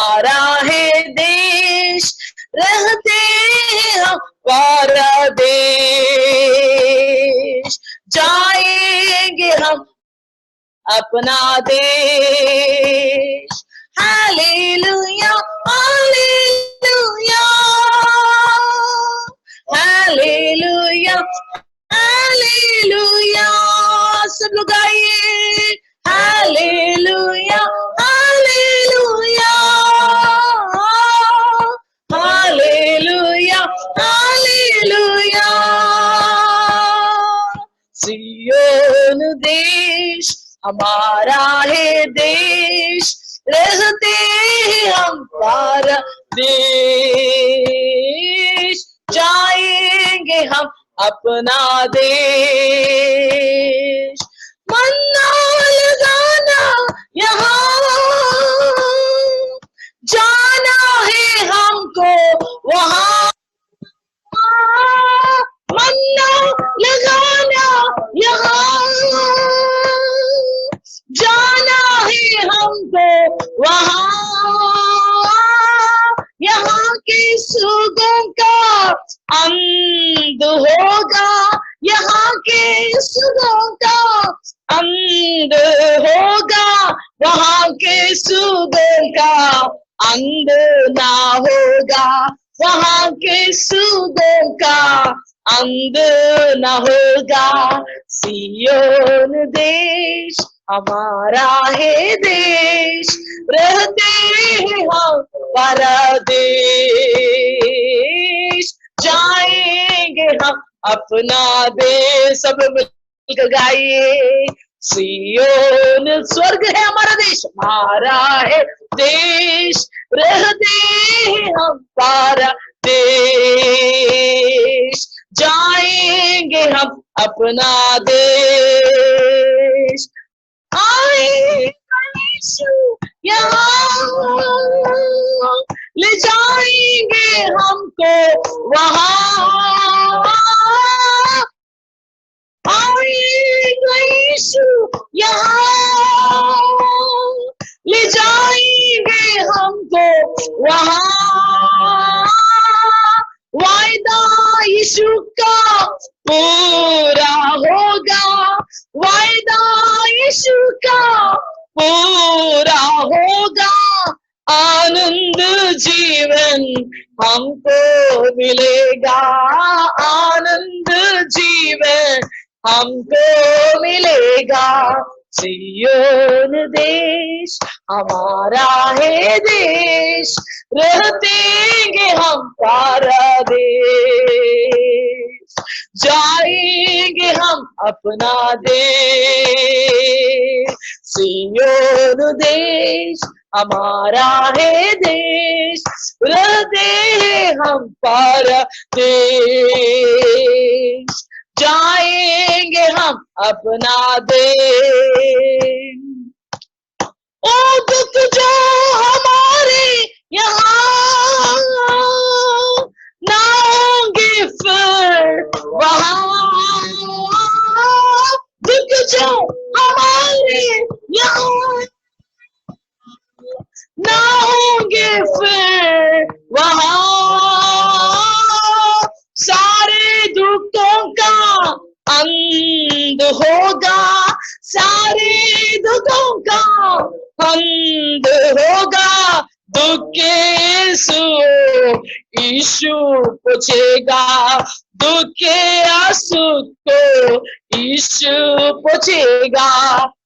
हमारा है देश, रहते हैं हम परदेश, जाएंगे हम अपना देश। हालेलुया हालेलुया हालेलुया हालेलुया, सब लोग गाइए हालेलुया हालेलुया हालेलुया हालेलुया। सिय्योन देश हमारा है देश, रहते हैं हम परदेश, जाएंगे हम अपना देश। मन्ना लगाना यहाँ, जाना है हमको वहाँ, मन्ना लगाना यहाँ, जाना है हमको वहाँ, यहाँ के सुगों का अंत होगा, यहाँ के सुगों का अंत होगा, वहाँ के सुगों का अंत ना होगा, वहाँ के सुगों का अंत न होगा। सिय्योन देश हमारा है देश, रहते हैं हम परदेश, जाएंगे हम अपना देश। सब मिलकर गाइए, सिय्योन स्वर्ग है हमारा देश, हमारा है देश, रहते हैं हम परदेश, जाएंगे हम अपना देश। आएगा यीशु यहाँ, ले जाएंगे हमको वहाँ, आएगा यीशु यहाँ, ले जाएंगे हमको वहाँ, वायदा यीशु का पूरा होगा, वायदा यीशु का पूरा होगा, आनंद जीवन हमको मिलेगा, आनंद जीवन हमको मिलेगा। सिय्योन देश हमारा है देश, रहतेंगे हम परदेश, जाएंगे हम अपना देश। सिय्योन देश हमारा है देश, रहते हैं हम परदेश, जाएंगे हम अपना देश। ओ दुख जो हमारे यहाँ ना होंगे फिर वहाँ, दुख जो हमारे यहाँ ना होंगे फिर वहाँ, सारे दुखों का अंत होगा, सारे दुखों का अंत होगा, दुख के यीशु पोछेगा, दुख के आंसू को यीशु पोछेगा।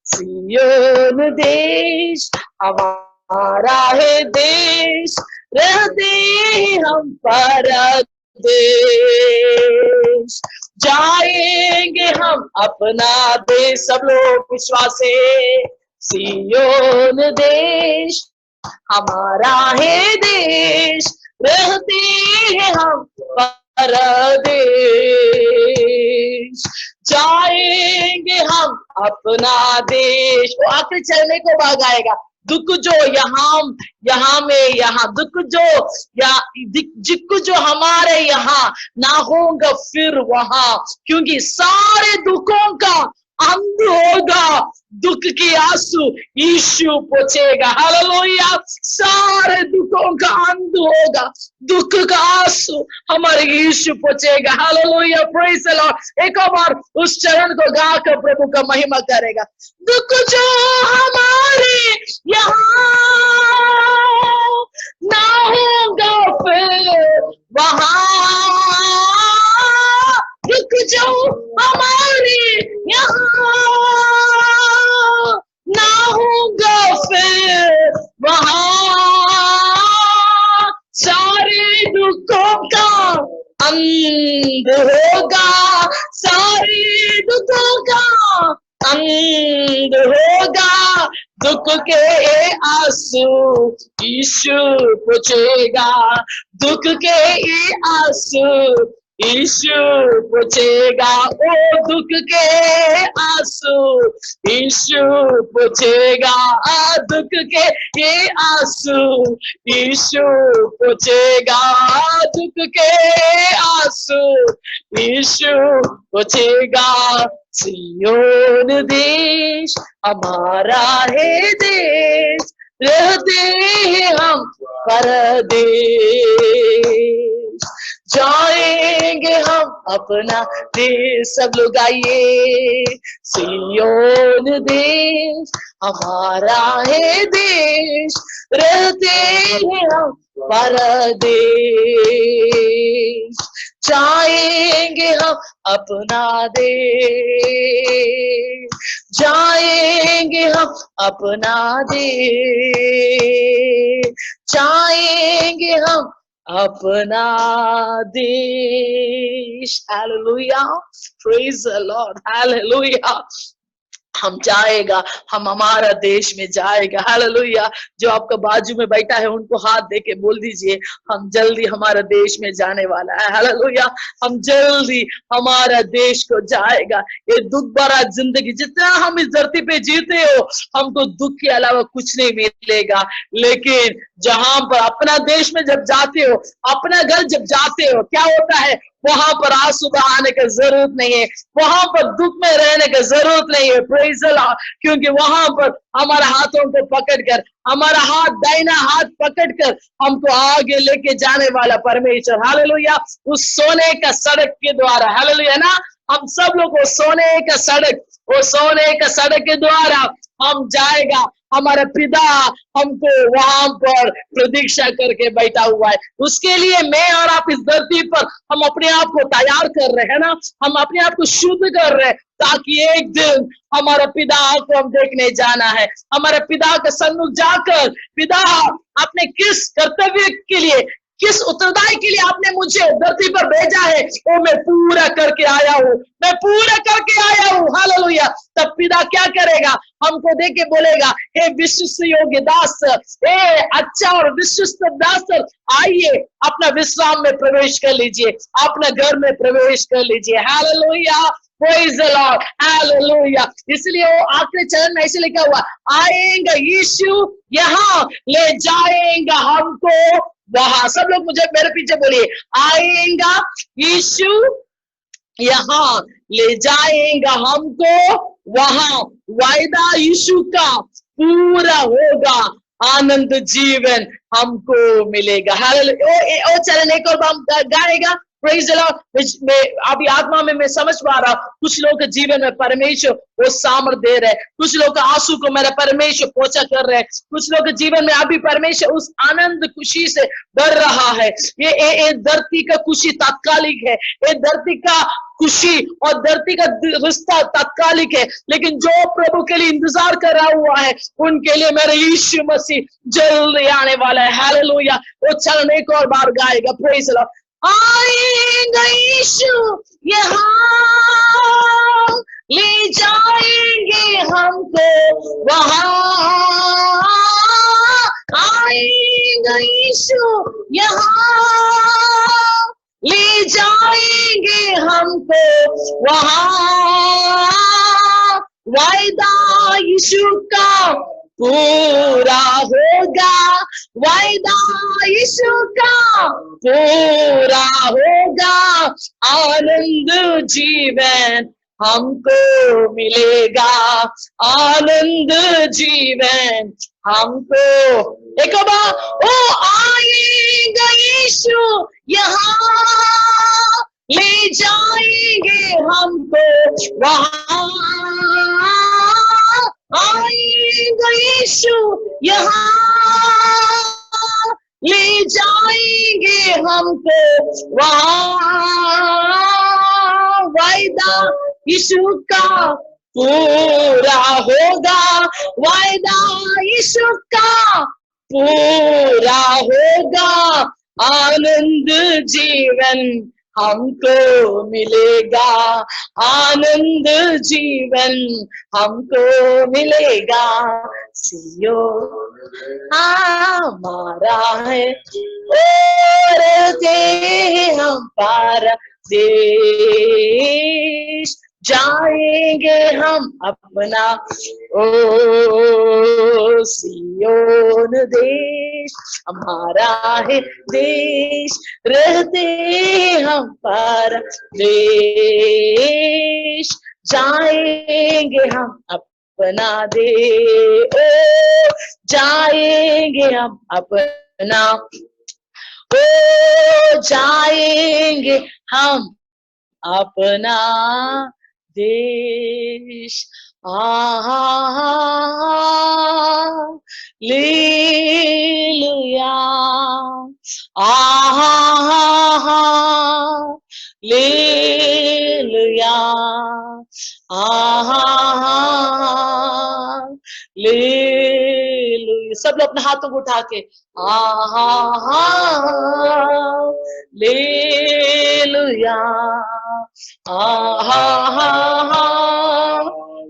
सिय्योन देश हमारा है देश, रहते हम परदेश, जाएंगे हम अपना देश। सब लोग विश्वास से, सिय्योन देश हमारा है देश, रहते हैं हम परदेश, जाएंगे हम अपना देश। वो आखिरी चलने को भाग आएगा। दुख जो यहाँ में यहाँ दुख जो हमारे यहाँ ना होगा फिर वहां, क्योंकि सारे दुखों का अंत होगा, दुख की आंसू यीशु पोंछेगा। हालेलुया, सारे दुखों का अंत होगा, दुख का आंसू हमारे यीशु पोंछेगा। Hallelujah, praise the lord. एक और बार उस चरण को गाकर प्रभु का महिमा करेगा। दुख जो हमारे यहाँ ना होगा फिर वहां, दुख जो हमारे यहाँ ना होगा फिर वहां, सारे दुखों का अंत होगा, सारे दुखों का अंत होगा, दुख के आंसू यीशु पोंछेगा, दुख के आंसू यीशु पोंछेगा। ओ दुख के आंसू यीशु पोंछेगा, दुख के ये आंसू यीशु पोंछेगा, दुख के आंसू यीशु पोंछेगा। सियोन देश हमारा है देश, रहते हैं हम परदेश, जाएंगे हम अपना देश। सब लोग आइए, सियोन देश हमारा है देश, रहते हैं हम परदेश, जाएंगे हम अपना देश, जाएंगे हम अपना देश, जाएंगे हम अपना देश। Hallelujah, praise the lord, hallelujah. हम जाएगा, हम हमारा देश में जाएगा। हालेलुया। जो आपका बाजू में बैठा है उनको हाथ देके बोल दीजिए, हम जल्दी हमारा देश में जाने वाला है। हालेलुया, हम जल्दी हमारा देश को जाएगा। ये दुख भरा जिंदगी, जितना हम इस धरती पे जीते हो, हमको दुख के अलावा कुछ नहीं मिलेगा। लेकिन जहां पर अपना देश में जब जाते हो, अपना घर जब जाते हो, क्या होता है, वहां पर आंसू बहाने की जरूरत नहीं है, वहां पर दुख में रहने की जरूरत नहीं है। प्रेज़ द लॉर्ड, क्योंकि वहां पर हमारा हाथों को पकड़कर, हमारा हाथ, दाहिना हाथ पकड़कर हमको आगे लेके जाने वाला परमेश्वर। हालेलुया, उस सोने का सड़क के द्वारा, हालेलुया ना, हम सब लोग वो सोने का सड़क, वो सोने का सड़क के द्वारा हम जाएगा। हमारा पिता हमको वहां पर प्रतीक्षा करके बैठा हुआ है। उसके लिए मैं और आप इस धरती पर हम अपने आप को तैयार कर रहे हैं ना, हम अपने आप को शुद्ध कर रहे हैं, ताकि एक दिन हमारा पिता को हम देखने जाना है। हमारे पिता के सन्मुख जाकर, पिता आपने किस कर्तव्य के लिए, किस उत्तरदायी के लिए आपने मुझे धरती पर भेजा है, वो मैं पूरा करके आया हूँ, मैं पूरा करके आया हूँ। हालेलुया। तब पिता क्या करेगा, हमको देख के बोलेगा, हे विश्वास योग्य दास, हे अच्छा और विश्वस्त दास, आइए अपना विश्राम में प्रवेश कर लीजिए, अपना घर में प्रवेश कर लीजिए। Hallelujah, praise the lord, hallelujah. इसलिए वो आखिरी चरण में ऐसे लिखा हुआ, आएंगे यीशु यहाँ, ले जाएंगा हमको वहां। सब लोग मुझे मेरे पीछे बोलिए, आएगा यीशु यहाँ, ले जाएगा हमको वहां, वायदा यीशु का पूरा होगा, आनंद जीवन हमको मिलेगा। हालेलुया। ओ चरण एक और गाएगा, प्रेज़ द लॉर्ड। अभी आत्मा में मैं समझ पा रहा हूं, कुछ लोग के जीवन में परमेश्वर वो सामर्थ दे रहे हैं, कुछ लोग आंसू को मेरा परमेश्वर पोंछा कर रहे हैं, कुछ लोग के जीवन में अभी परमेश्वर उस आनंद खुशी से भर रहा है। ये धरती का खुशी तात्कालिक है, ये धरती का खुशी और धरती का रिश्ता तात्कालिक है, लेकिन जो प्रभु के लिए इंतजार कर रहा हुआ है, उनके लिए मेरा यीशु मसीह जल्दी आने वाला है। हालेलुया। वो चरण एक और बार गाएगा, प्रेज़ द लॉर्ड। आएगा यीशु यहाँ, ले जाएंगे हमको वहां, आएगा यीशु यहाँ, ले जाएंगे हमको वहां, वायदा यीशु का पूरा होगा, वायदा यीशु का पूरा होगा, आनंद जीवन हमको मिलेगा आनंद जीवन हमको। एक बार ओ आएगा यीशु यहाँ ले जाएंगे हमको वहाँ। आएगा यीशु यहाँ ले जाएंगे हमको वहाँ। वायदा यीशु का पूरा होगा, वायदा यीशु का पूरा होगा, आनंद जीवन हमको मिलेगा, आनंद जीवन हमको मिलेगा। सियो हमारा है और दे हम पार देश जाएंगे हम अपना ओ सियोन देश हमारा है देश, रहते हम पर देश जाएंगे हम अपना दे ओ जाएंगे हम अपना ओ जाएंगे हम अपना देश। Hallelujah hallelujah hallelujah. सब लोग अपने हाथों को उठा के हालेलुया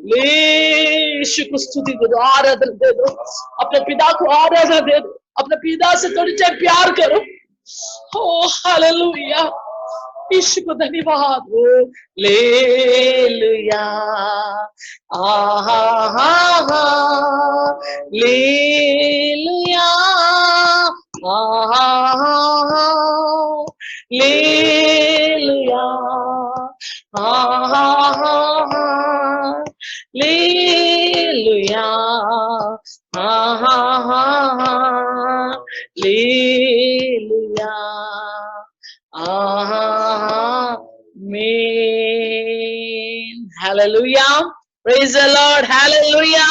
यीशु को स्तुति दे दो, आराधना दे दो, अपने पिता को आराधना दे दो, अपने पिता से थोड़ी देर प्यार करो। ओ हालेलुया, यीशु को धन्यवाद हो। लेलुया लेलुया लेलुया लेलुया लेलुया आमीन। Hallelujah, praise the lord, hallelujah.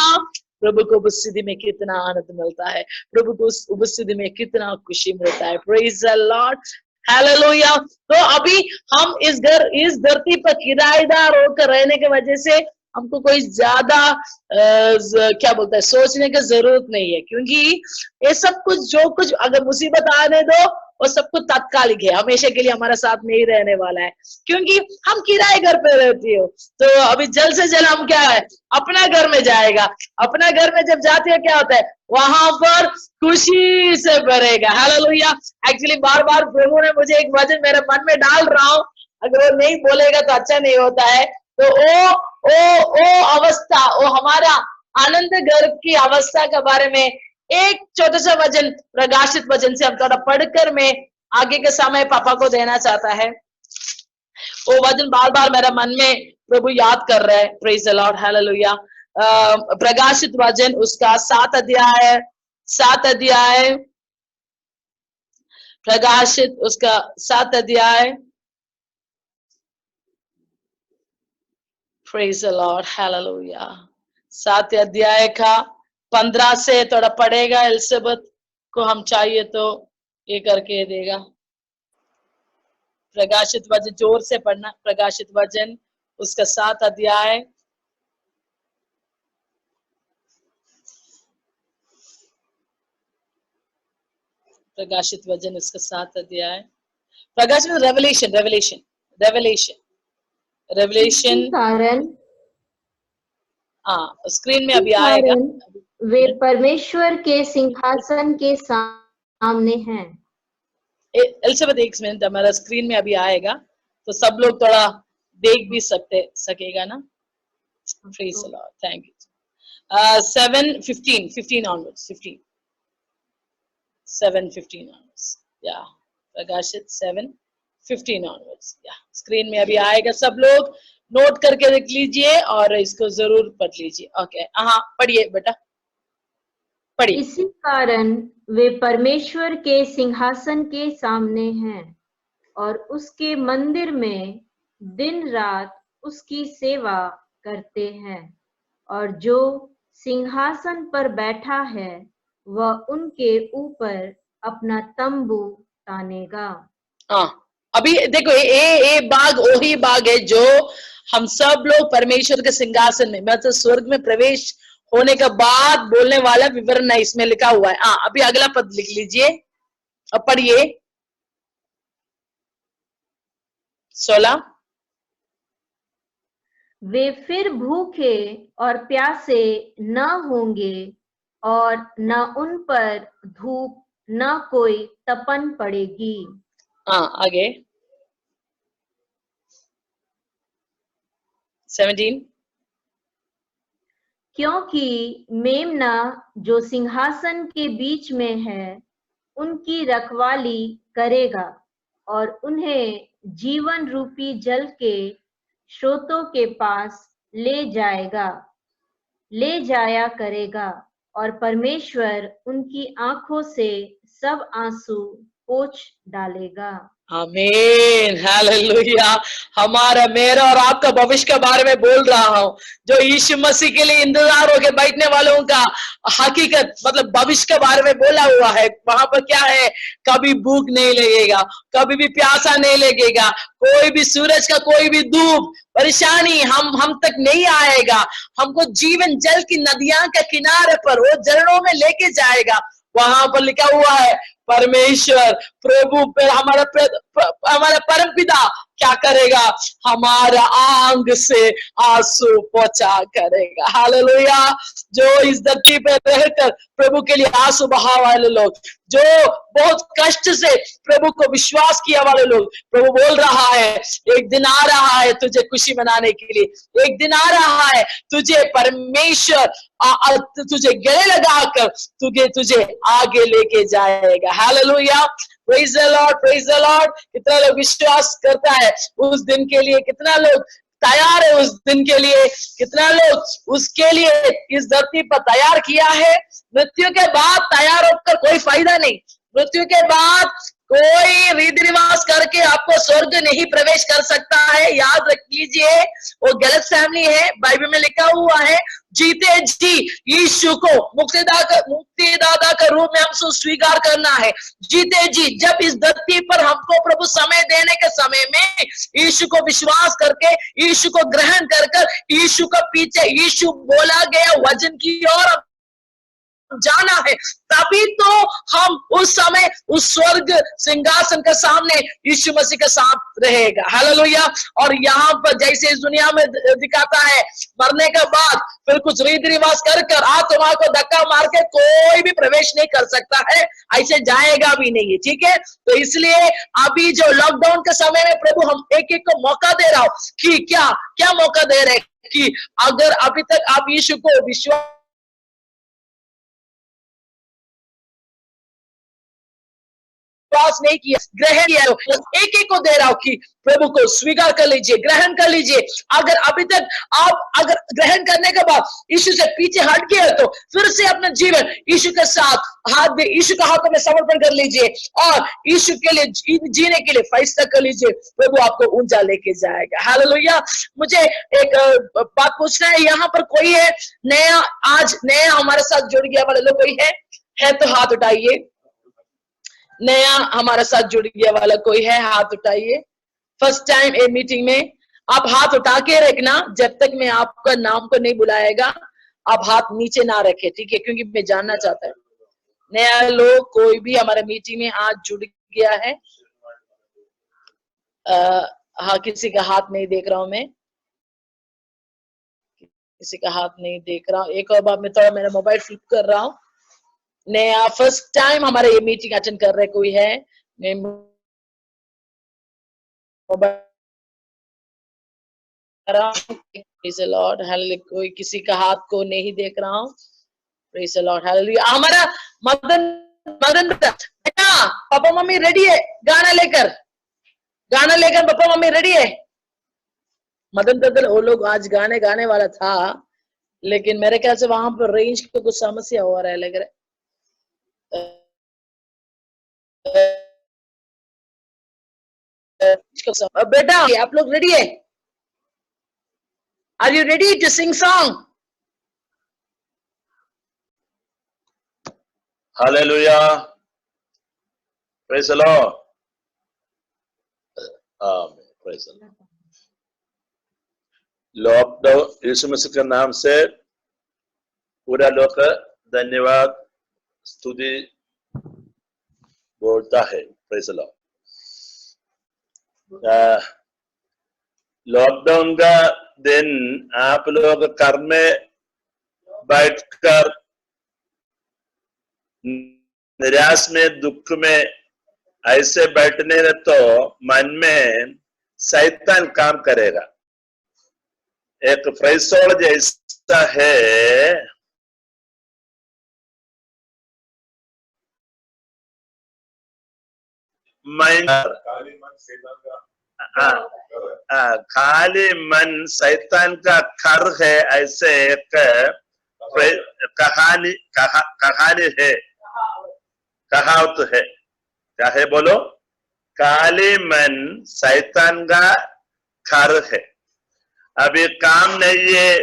प्रभु को उपस्थिति में कितना आनंद मिलता है, प्रभु को उस उपस्थिति में कितना खुशी मिलता है। Praise the lord, hallelujah. तो अभी हम इस धरती पर किराएदार होकर रहने की वजह से हमको कोई ज्यादा क्या बोलता है सोचने की जरूरत नहीं है, क्योंकि ये सब कुछ जो कुछ अगर मुसीबत आने दो वो सब कुछ तात्कालिक है, हमेशा के लिए हमारा साथ नहीं रहने वाला है, क्योंकि हम किराए घर पे रहती हो। तो अभी जल्द से जल्द हम क्या है अपना घर में जाएगा, अपना घर में जब जाते हो क्या होता है वहां पर खुशी से भरेगा। हालेलुया। एक्चुअली बार बार प्रभु ने मुझे एक वचन मेरे मन में डाल रहा हूँ, अगर वो नहीं बोलेगा तो अच्छा नहीं होता है। तो ओ अवस्था, वो हमारा आनंद घर की अवस्था के बारे में एक छोटा सा वचन, प्रकाशित वचन से हम थोड़ा पढ़कर मैं आगे के समय पापा को देना चाहता है। वो वचन बार बार मेरा मन में प्रभु याद कर रहा है। Praise the lord, hallelujah. प्रकाशित वचन उसका 7 अध्याय, प्रकाशित उसका 7 अध्याय। Praise the lord, hallelujah. 7 अध्याय का 15 से थोड़ा पढ़ेगा, एलिजाबेथ को हम चाहिए तो ये करके देगा। प्रकाशित वचन जोर से पढ़ना, प्रकाशित वचन उसका 7 अध्याय। प्रकाशित वचन उसका 7 अध्याय। प्रकाशित रेवलेशन रेवलेशन रेवलेशन रेवलेशन हाँ, स्क्रीन में अभी आएगा। वे परमेश्वर के सिंहासन के सामने हैं। एलिजाबेथ एक मिनट, हमारा स्क्रीन में अभी आएगा तो सब लोग थोड़ा देख भी सकेगा ना। Praise the Lord, thank you. 7:15 onwards, 7:15 onwards, या प्रकाशित 7:15 onwards, या स्क्रीन में अभी आएगा। सब लोग नोट करके रख लीजिए और इसको जरूर पढ़ लीजिए। ओके, हाँ पढ़िए बेटा, पढ़िए। इसी कारण वे परमेश्वर के सिंहासन के सामने हैं और उसके मंदिर में दिन रात उसकी सेवा करते हैं, और जो सिंहासन पर बैठा है वह उनके ऊपर अपना तंबू तानेगा। हाँ, अभी देखो ये बाग वही बाग है जो हम सब लोग परमेश्वर के सिंहासन में मतलब स्वर्ग में प्रवेश होने के बाद बोलने वाला विवरण है, इसमें लिखा हुआ है। हाँ, अभी अगला पद लिख लीजिए, अब पढ़िए 16। वे फिर भूखे और प्यासे न होंगे और न उन पर धूप न कोई तपन पड़ेगी। हाँ, आगे 17। क्योंकि मेमना जो सिंहासन के बीच में है उनकी रखवाली करेगा और उन्हें जीवन रूपी जल के स्रोतों के पास ले जाया करेगा, और परमेश्वर उनकी आंखों से सब आंसू पोंछ डालेगा। आमीन, हालेलुया। हमारा, मेरा और आपका भविष्य के बारे में बोल रहा हूँ, जो यीशु मसीह के लिए इंतजार होके बैठने वालों का हकीकत मतलब भविष्य के बारे में बोला हुआ है। वहां पर क्या है, कभी भूख नहीं लगेगा, कभी भी प्यासा नहीं लगेगा, कोई भी सूरज का कोई भी धूप परेशानी हम तक नहीं आएगा। हमको जीवन जल की नदियां के किनारे पर वो झरनों में लेके जाएगा। वहां पर लिखा हुआ है परमेश्वर प्रभु पर हमारा परम पिता क्या करेगा, हमारा आंग से आंसू पोंछा करेगा। हालेलुया। जो इस धरती पे रहकर प्रभु के लिए आंसू बहा वाले लोग, जो बहुत कष्ट से प्रभु को विश्वास किया वाले लोग, प्रभु बोल रहा है एक दिन आ रहा है तुझे खुशी मनाने के लिए, एक दिन आ रहा है तुझे परमेश्वर तुझे गले लगाकर तुझे आगे लेके जाएगा। Hallelujah, praise the Lord, praise the Lord. कितना लोग विश्वास करता है उस दिन के लिए, कितना लोग तैयार है उस दिन के लिए, कितना लोग उसके लिए इस धरती पर तैयार किया है। मृत्यु के बाद तैयार होकर कोई फायदा नहीं, मृत्यु के बाद कोई रीति रिवाज करके आपको स्वर्ग नहीं प्रवेश कर सकता है। याद रख लीजिए, वो गलत फैमिली है। बाइबल में लिखा हुआ है जीते जी यीशु को मुक्तिदाता का रूप में हमसे स्वीकार करना है। जीते जी जब इस धरती पर हमको प्रभु समय देने के समय में यीशु को विश्वास करके, यीशु को ग्रहण कर यीशु का पीछे, यीशु बोला गया वचन की ओर जाना है, तभी तो हम उस समय उस स्वर्ग सिंहासन के सामने यीशु मसीह के साथ रहेगा। हालेलुया। और यहाँ पर जैसे इस दुनिया में दिखाता है, मरने के बाद फिर कुछ रीति रिवाज कर आत्मा को धक्का मार के कोई भी प्रवेश नहीं कर सकता है, ऐसे जाएगा भी नहीं है। ठीक है, तो इसलिए अभी जो लॉकडाउन के समय में प्रभु हम एक एक को मौका दे रहा हूं कि क्या मौका दे रहे कि अगर अभी तक आप यीशु को विश्वास नहीं किया, ग्रहण किया, एक एक को दे रहा हूं कि प्रभु को स्वीकार कर लीजिए, ग्रहण कर लीजिए। अगर अभी तक आप अगर ग्रहण करने के बाद यीशु से पीछे हट गए तो फिर से अपना जीवन यीशु के साथ हाथ में, यीशु का हाथों में समर्पण कर लीजिए और यीशु के लिए जीने के लिए फैसला कर लीजिए। प्रभु आपको ऊंचा लेके जाएगा। हालेलुया। मुझे एक बात पूछना है, यहाँ पर कोई है नया, आज नया हमारे साथ जुड़ गया वाले लोग कोई है तो हाथ उठाइए। नया हमारे साथ जुड़ गया वाला कोई है, हाथ उठाइए। फर्स्ट टाइम ए मीटिंग में आप हाथ उठा के रखना, जब तक मैं आपका नाम को नहीं बुलाएगा आप हाथ नीचे ना रखे, ठीक है, क्योंकि मैं जानना चाहता हूँ नया लोग कोई भी हमारे मीटिंग में आज जुड़ गया है। हाँ, किसी का हाथ नहीं देख रहा हूं, मैं किसी का हाथ नहीं देख रहा हूँ। एक और बार मैं थोड़ा मेरा मोबाइल फ्लिप कर रहा हूँ। नया फर्स्ट टाइम हमारे ये मीटिंग अटेंड कर रहे कोई है, मैं प्रेज़ द लॉर्ड, हालेलुया। कोई किसी का हाथ को नहीं देख रहा हूँ। Praise the lord, hallelujah. हमारा मदन बेटा, पापा मम्मी रेडी है गाना लेकर पापा मम्मी रेडी है। मदन ब्रदर वो लोग आज गाने गाने वाला था, लेकिन मेरे ख्याल से वहां पर रेंज की कुछ समस्या हो रहा है लग रहा है। बेटा आप लोग रेडी है? Are you ready to sing song? Hallelujah, praise the lord, amen, praise the lord. Lockdown Yeshu Masih के नाम से पूरा लोग धन्यवाद स्तुति बोलता है, प्रेज द लॉर्ड। लॉकडाउन का दिन आप लोग घर में बैठकर निराश में दुख में ऐसे बैठने में तो मन में शैतान काम करेगा। एक फ्रेसोलॉजी ऐसा है, खाली मन शैतान का घर है, ऐसे एक कहानी है, कहावत है। क्या है बोलो? काली मन शैतान का घर है। अभी काम नहीं है,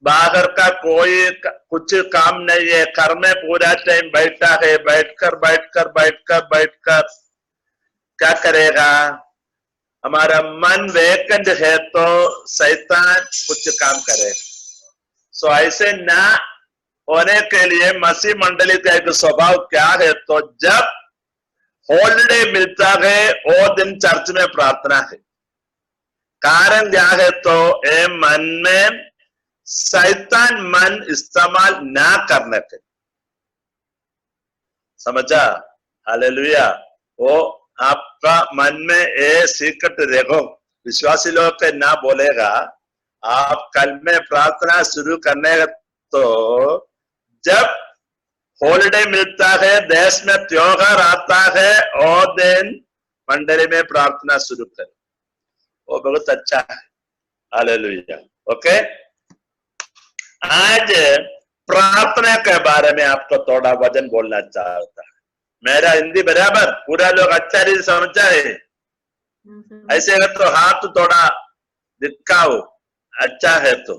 बाहर का कोई कुछ काम नहीं है, घर में पूरा टाइम बैठा है, बैठकर क्या करेगा? हमारा मन वेकेंट है तो शैतान कुछ काम करेगा। सो ऐसे ना होने के लिए मसीह मंडली का एक स्वभाव क्या है, तो जब हॉलिडे मिलता है वो दिन चर्च में प्रार्थना है। कारण क्या है? तो ये मन में शैतान मन इस्तेमाल ना करने के, समझा? हालेलुया। वो आपका मन में ये सीक्रेट देखो, विश्वासी लोग के ना बोलेगा। आप कल में प्रार्थना शुरू करने तो जब हॉलिडे मिलता है, देश में त्योहार आता है और दिन मंडली में प्रार्थना शुरू करें, वो बहुत अच्छा है। हालेलुया। ओके, आज प्रार्थना के बारे में आपको थोड़ा वचन बोलना चाहता है। मेरा हिंदी बराबर पूरा लोग अच्छा रीति समझा है? ऐसे अगर तो हाथ थोड़ा दिखाओ, अच्छा है तो।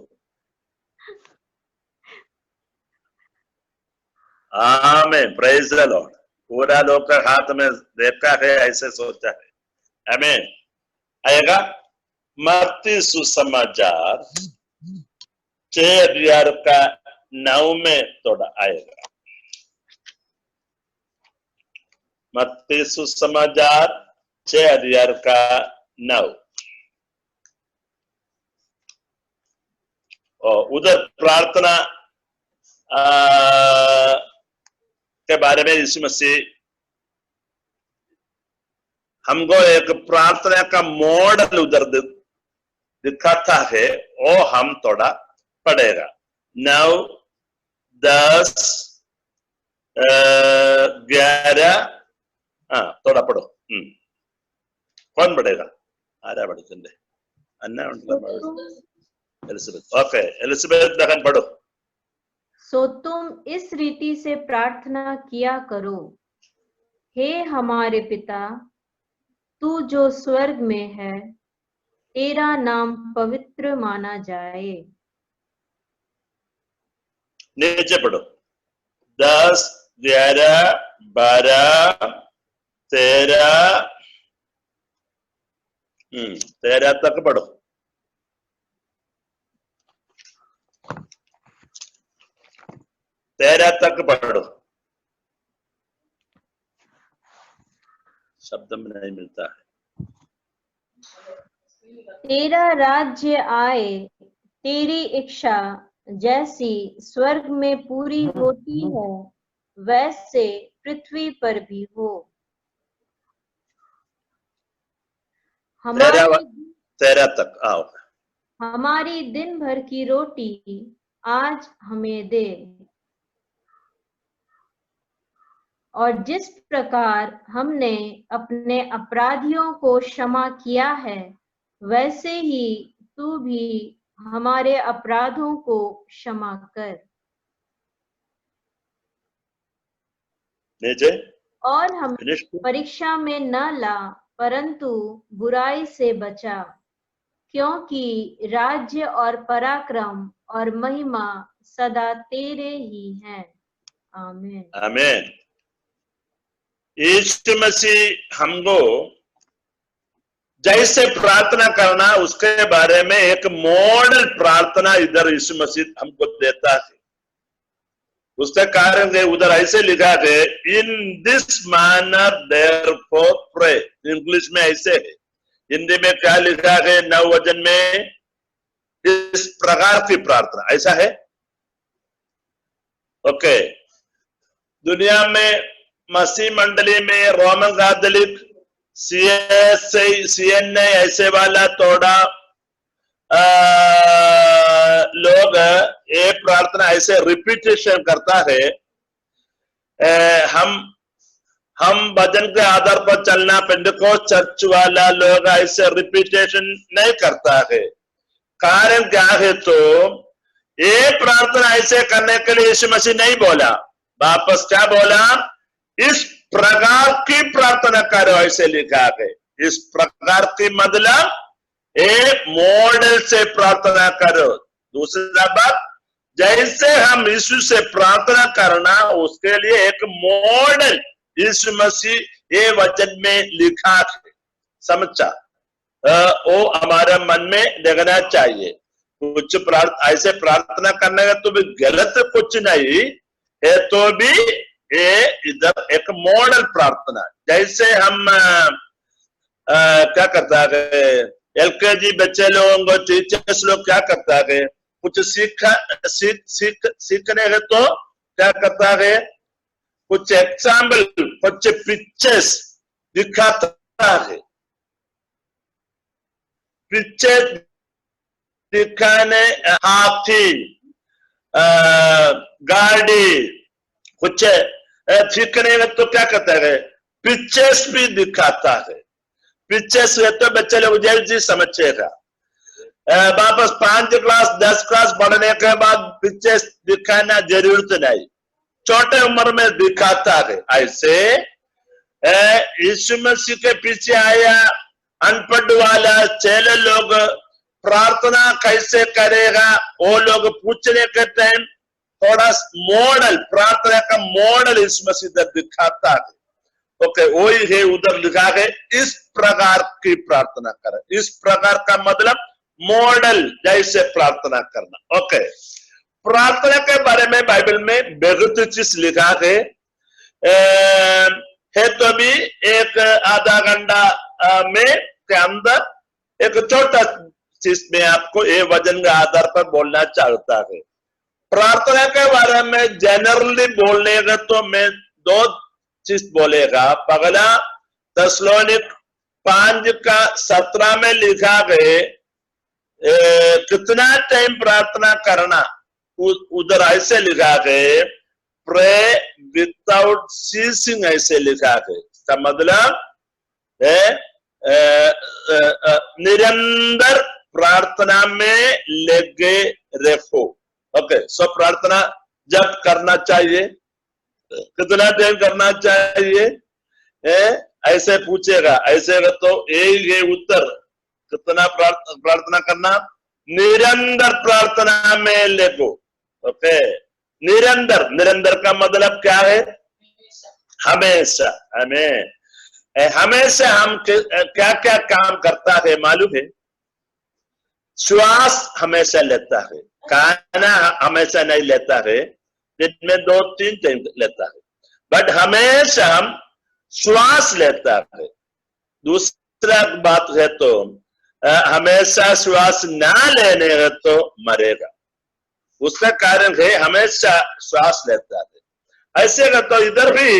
आमीन, प्रेज द लॉर्ड। पूरा लोग का हाथ में देखा है, ऐसे सोचा है। आमीन। आएगा मत्ती सुसमाचार 6 का 9 में थोड़ा आएगा। मत्ती सुसमाचार 6 का 9। और उधर प्रार्थना के बारे में यीशु मसीह हमको एक प्रार्थना का मॉडल उधर दिखाता है, वो हम थोड़ा पढ़ेगा। 9, 10, 11, हाँ थोड़ा पढ़ो। कौन पढ़ेगा? आरा पढ़ते अन्ना एलिजाबेथ। ओके, एलिजाबेथ बहन पढ़ो। सो तुम इस रीति से प्रार्थना किया करो, हे हमारे पिता, तू जो स्वर्ग में है, तेरा नाम पवित्र माना जाए। नीचे पढ़ो। 10, 11, 12, 13, 13 तक पढ़ो। तक पढ़ो। शब्द में नहीं मिलता है। तेरा राज्य आए, तेरी इच्छा जैसी स्वर्ग में पूरी होती है, वैसे पृथ्वी पर भी हो। 13 तक आओ। हमारी दिन भर की रोटी आज हमें दे, और जिस प्रकार हमने अपने अपराधियों को क्षमा किया है, वैसे ही तू भी हमारे अपराधों को क्षमा कर नीचे और हमें फिनिश। परीक्षा में न ला, परंतु बुराई से बचा, क्योंकि राज्य और पराक्रम और महिमा सदा तेरे ही हैं। आमीन। आमीन। यीशु मसीह हमको जैसे प्रार्थना करना उसके बारे में एक मॉडल प्रार्थना इधर यीशु मसीह हमको देता है। उसके कारण से उधर ऐसे लिखा है, in this manner therefore pray. English में ऐसे है, हिंदी में क्या लिखा है नववचन में, इस प्रकार की प्रार्थना, ऐसा है। ओके, दुनिया में मसीह मंडली में रोमन कैथोलिक CNA ऐसे वाला थोड़ा लोग ये प्रार्थना ऐसे रिपीटेशन करता है। हम भजन के आधार पर चलना, पेंटेकोस्ट चर्च वाला लोग ऐसे रिपीटेशन नहीं करता है। कारण क्या है, तो ये प्रार्थना ऐसे करने के लिए यीशु मसीह नहीं बोला, वापस क्या बोला, इस प्रकार की प्रार्थना करो, ऐसे लिखा है। इस प्रकार की मतलब एक मॉडल से प्रार्थना करो। दूसरा बात, जैसे हम यीशु से प्रार्थना करना, उसके लिए एक मॉडल यीशु मसीह ये वचन में लिखा है, समझा, वो हमारे मन में लगना चाहिए। कुछ ऐसे प्रार्थना करने का तो भी गलत कुछ नहीं है, तो भी ये इधर एक मॉडल प्रार्थना, जैसे हम क्या करता है, LKG बच्चे लोगों को टीचर्स लोग क्या करता है, कुछ सीखने है तो क्या करता है, कुछ एग्जाम्पल, कुछ पिक्चर्स दिखाता है। पिक्चर दिखाने, हाथी, गाड़ी, कुछ सीखने में तो क्या करता है, पिक्चर्स भी दिखाता है। पिक्चर्स है तो बच्चे लोग जल्दी समझेगा। वापस 5 क्लास 10 क्लास पढ़ने के बाद पिक्चर्स दिखाना जरूरत नहीं, छोटे उम्र में दिखाता है। ऐसे यीशु मसीह के पीछे आया अनपढ़ वाला चेले लोग प्रार्थना कैसे करेगा, वो लोग पूछने के टाइम थोड़ा मॉडल, प्रार्थना का मॉडल यीशु मसीह दिखाता है। ओके, वही है उधर लिखा है, इस प्रकार की प्रार्थना करें। इस प्रकार का मतलब मॉडल जैसे प्रार्थना करना। ओके, प्रार्थना के बारे में बाइबल में बहुत चीज लिखा है तो भी एक आधा घंटा में के अंदर एक छोटा चीज में आपको ये वजन के आधार पर बोलना चाहता है। प्रार्थना के बारे में जनरली बोलने का तो मैं 2 चीज बोलेगा। पहला, थिस्सलुनीक 5:17 में लिखा गए कितना टाइम प्रार्थना करना, उधर ऐसे लिखा गए, प्रे विदाउट सीसिंग, ऐसे लिखा गए। इसका मतलब निरंतर प्रार्थना में लगे रहो। ओके, सो प्रार्थना जब करना चाहिए, कितना टाइम करना चाहिए, ऐसे पूछेगा, ऐसे तो ये उत्तर, कितना प्रार्थना करना, निरंतर प्रार्थना में लगो। ओके, निरंतर, निरंतर का मतलब क्या है, हमेशा। हमेशा हम क्या क्या काम करता है मालूम है, श्वास हमेशा लेता है, खाना हमेशा नहीं लेता है, दिन में 2-3 टाइम लेता है, बट हमेशा हम श्वास लेता है। दूसरा बात है तो हमेशा श्वास ना लेने है तो मरेगा, उसका कारण है हमेशा श्वास लेता है। ऐसे का तो इधर भी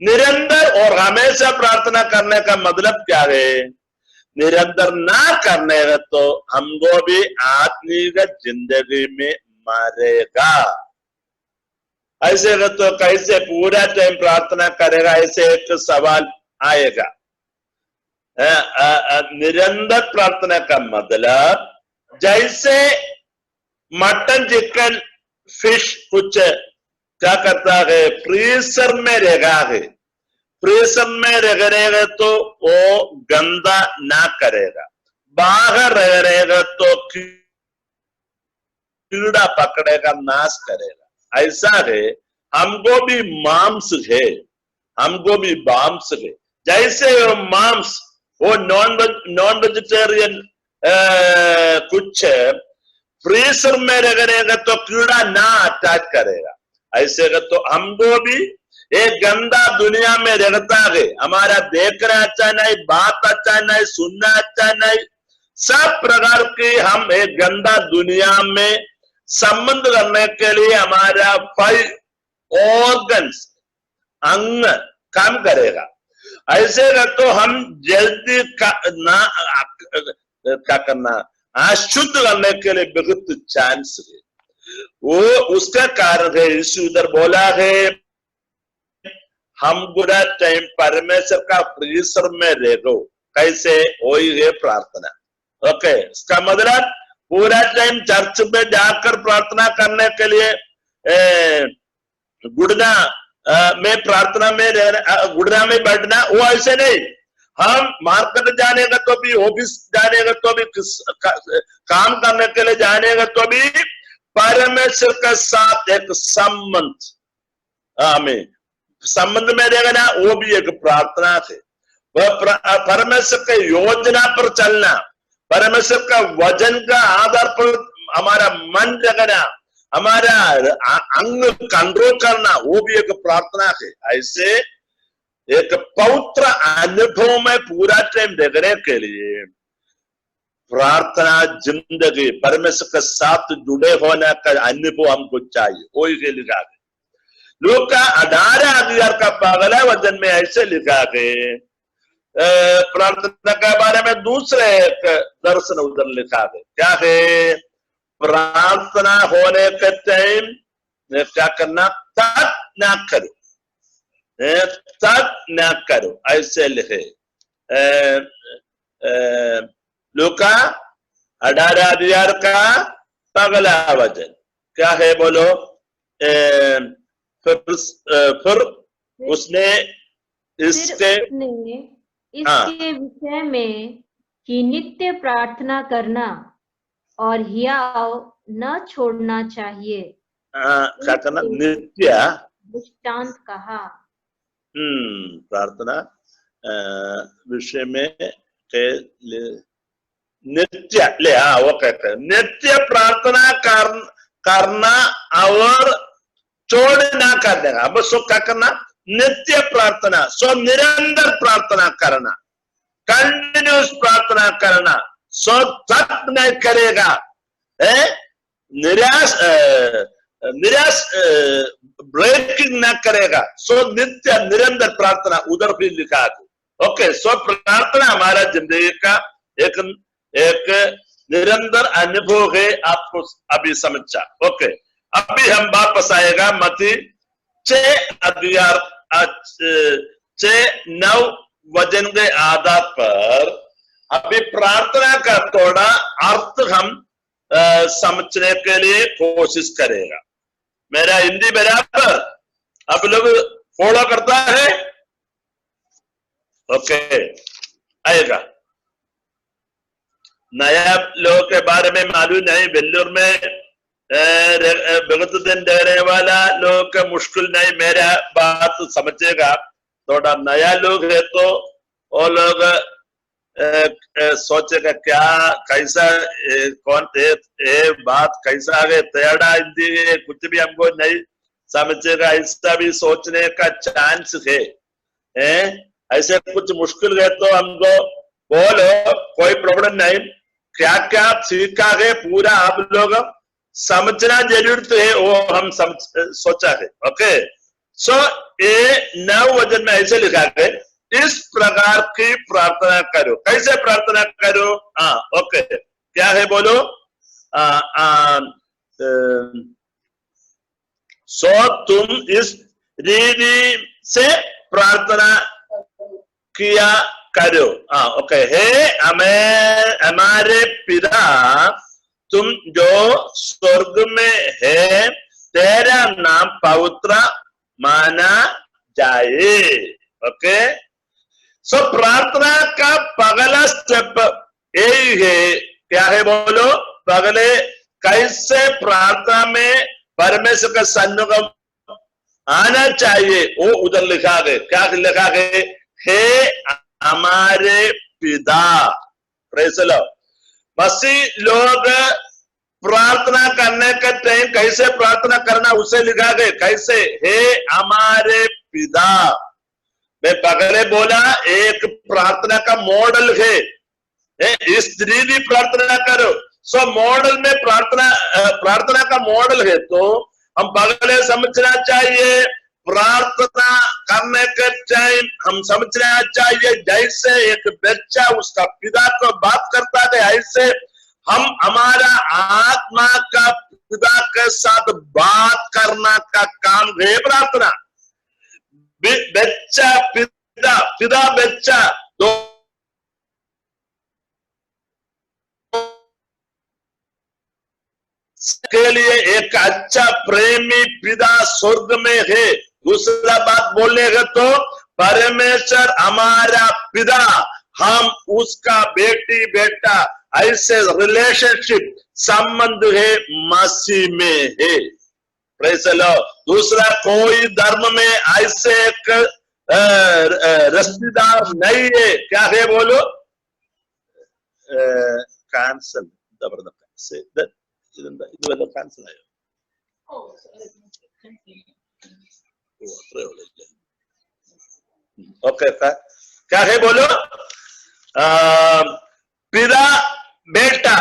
निरंतर और हमेशा प्रार्थना करने का मतलब क्या है, निरंतर ना करने का तो हमको भी आत्मिक जिंदगी में मरेगा। ऐसे तो कैसे पूरा टाइम प्रार्थना करेगा, ऐसे एक सवाल आएगा। निरंतर प्रार्थना का मतलब जैसे मटन, चिकन, फिश कुछ क्या करता है, फ्रीजर में रहेगा है, फ्रीजर में रहेगा तो वो गंदा ना करेगा, बाहर रहेगा तो कीड़ा पकड़ेगा, नाश करेगा। ऐसा है, हमको भी मांस है, हमको भी मांस है। जैसे वो मांस, वो नॉन वेजिटेरियन कुछ फ्रीजर में रहेगा तो कीड़ा ना अटैक करेगा। ऐसे तो हमको भी एक गंदा दुनिया में रहता है, हमारा देखना अच्छा नहीं, बात अच्छा नहीं, सुनना अच्छा नहीं, सब प्रकार के हम एक गंदा दुनिया में संबंध करने के लिए हमारा 5 ऑर्गन्स अंग काम करेगा। ऐसे तो हम जल्दी क्या करना, अशुद्ध करने के लिए बहुत चांस है। वो उसका कारण है, यीशु उधर बोला है, हम पूरा टाइम परमेश्वर का फ्रीजर में रहो। कैसे? वही है प्रार्थना। ओके, इसका मतलब पूरा टाइम चर्च में जाकर प्रार्थना करने के लिए गुड़ना में प्रार्थना में रहना, गुड़ना में बैठना, वो ऐसे नहीं। हम मार्केट जाने का तो भी, ऑफिस जाने का तो भी, काम करने के लिए जाने का तो भी परमेश्वर के साथ एक संबंध, हमें संबंध में रहेगा ना, वो भी एक प्रार्थना है। वह परमेश्वर के योजना पर चलना, परमेश्वर का वचन का आधार पर हमारा मन रखना, हमारा अंग कंट्रोल करना, वो भी एक प्रार्थना है। ऐसे एक पवित्र अनुभव में पूरा टाइम देखने के लिए प्रार्थना जिंदगी, परमेश्वर के साथ जुड़े होने का अनुभव हमको चाहिए। कोई के लिखा है लूका 18 का पहला वचन में ऐसे लिखा है, प्रार्थना के बारे में दूसरे दर्शन उधर लिखा है। क्या है? प्रार्थना होने के टाइम क्या करना? तक ना करो, तक ना करो, ऐसे लिखे। लूका 18 का पहला वचन क्या है? बोलो। फिर उसने इसके विषय में कि नित्य प्रार्थना करना और हियाव न छोड़ना चाहिए, क्या करना? नित्य दृष्टांत कहा। प्रार्थना विषय में नित्य ले, हाँ वो कहते हैं नित्य प्रार्थना करना और छोड़ना कर देगा। अब सो क्या करना? नित्य प्रार्थना, सो निरंतर प्रार्थना करना, कंटिन्यूस प्रार्थना करना, सो तक नहीं करेगा, निराश ब्रेकिंग ना करेगा, सो नित्य निरंतर प्रार्थना उधर भी लिखा है। ओके, सो प्रार्थना हमारा जिंदगी का एक निरंतर अनुभव है। आपको अभी समझा? ओके, अभी हम वापस आएगा मत्ती 6:9 वचन के आधार पर अभी प्रार्थना का थोड़ा अर्थ हम समझने के लिए कोशिश करेगा। मेरा हिंदी बराबर आप लोग फॉलो करता है? ओके, आएगा। नया लोगों के बारे में मालूम नहीं, वेल्लूर में बहुत दिन रहने वाला लोग का मुश्किल नहीं, मेरा बात समझेगा। थोड़ा नया लोग है तो वो लोग सोचेगा क्या, कैसा कौन बात कैसा है, तेरा हिंदी कुछ भी हमको नहीं समझेगा, ऐसा भी सोचने का चांस है। ऐसे कुछ मुश्किल है तो हमको बोलो, कोई प्रॉब्लम नहीं। क्या क्या सीखा है पूरा आप लोग समझना जरूरत है, वो हम सोचा है। ओके, सो ये 9 वचन में ऐसे लिखा है, इस प्रकार की प्रार्थना करो। कैसे प्रार्थना करो? हाँ, ओके, क्या है बोलो? सो तुम इस रीति से प्रार्थना किया करो। हाँ ओके। हे हमारे पिता तुम जो स्वर्ग में है, तेरा नाम पवित्र माना जाए। ओके। सो प्रार्थना का पहला स्टेप यही है। क्या है बोलो? पहले कैसे प्रार्थना में परमेश्वर का सन्मुख आना चाहिए वो उधर लिखा गया। क्या लिखा गया? हे हमारे पिता। Praise the Lord. मसीह लोग प्रार्थना करने के टाइम कैसे प्रार्थना करना उसे लिखा गया। कैसे? हे हमारे पिता। मैं पहले बोला एक प्रार्थना का मॉडल है। स्त्री भी प्रार्थना करो। सो मॉडल में प्रार्थना का मॉडल है। तो हम पहले समझना चाहिए प्रार्थना करने के टाइम हम समझना चाहिए जैसे एक बच्चा उसका पिता को बात करता है, ऐसे हम हमारा आत्मा का पिता के साथ बात करना का काम है प्रार्थना। बच्चा पिता, पिता बच्चा दो के लिए एक अच्छा प्रेमी पिता स्वर्ग में है। दूसरा बात बोलने का तो परमेश्वर हमारा पिता, हम उसका बेटी बेटा, ऐसे रिलेशनशिप संबंध है मसीह में है। Praise the Lord. दूसरा कोई धर्म में ऐसे एक रिश्तेदार नहीं है। क्या है बोलो? कैंसल जबरदस्त ഇതുവല്ല ക്യാൻസൽ ആയോ? ओके क्या है बोलो? पिता बेटा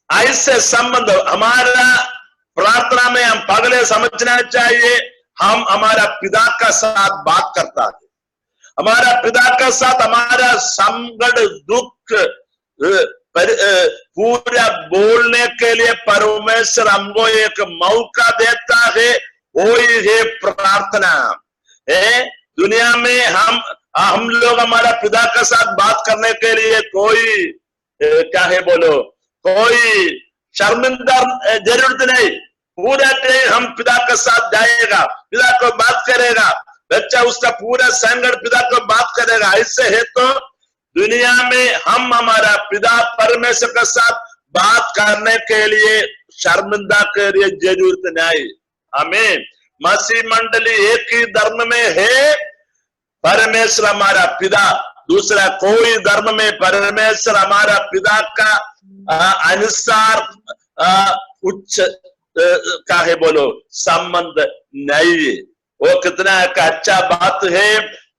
ऐसे संबंध हमारा प्रार्थना में हम पगले समझना चाहिए। हम हमारा पिता का साथ बात करता है। हमारा पिता का साथ हमारा संकट दुख पूरा बोलने के लिए परमेश्वर हमको एक मौका देता है। वही है प्रार्थना। दुनिया में हम लोग हमारा पिता के साथ बात करने के लिए कोई क्या है बोलो, कोई शर्मिंदा जरूरत नहीं। पूरा टाइम हम पिता के साथ जाएगा, पिता को बात करेगा, बच्चा उसका पूरा संकट पिता को बात करेगा। ऐसे है तो दुनिया में हम हमारा पिता परमेश्वर के साथ बात करने के लिए शर्मिंदा के लिए जरूरत नहीं। आमीन। मसीह मंडली एक ही धर्म में है, परमेश्वर हमारा पिता। दूसरा कोई धर्म में परमेश्वर हमारा पिता का अनुसार उच्च क्या है बोलो संबंध नहीं है। वो कितना एक अच्छा बात है।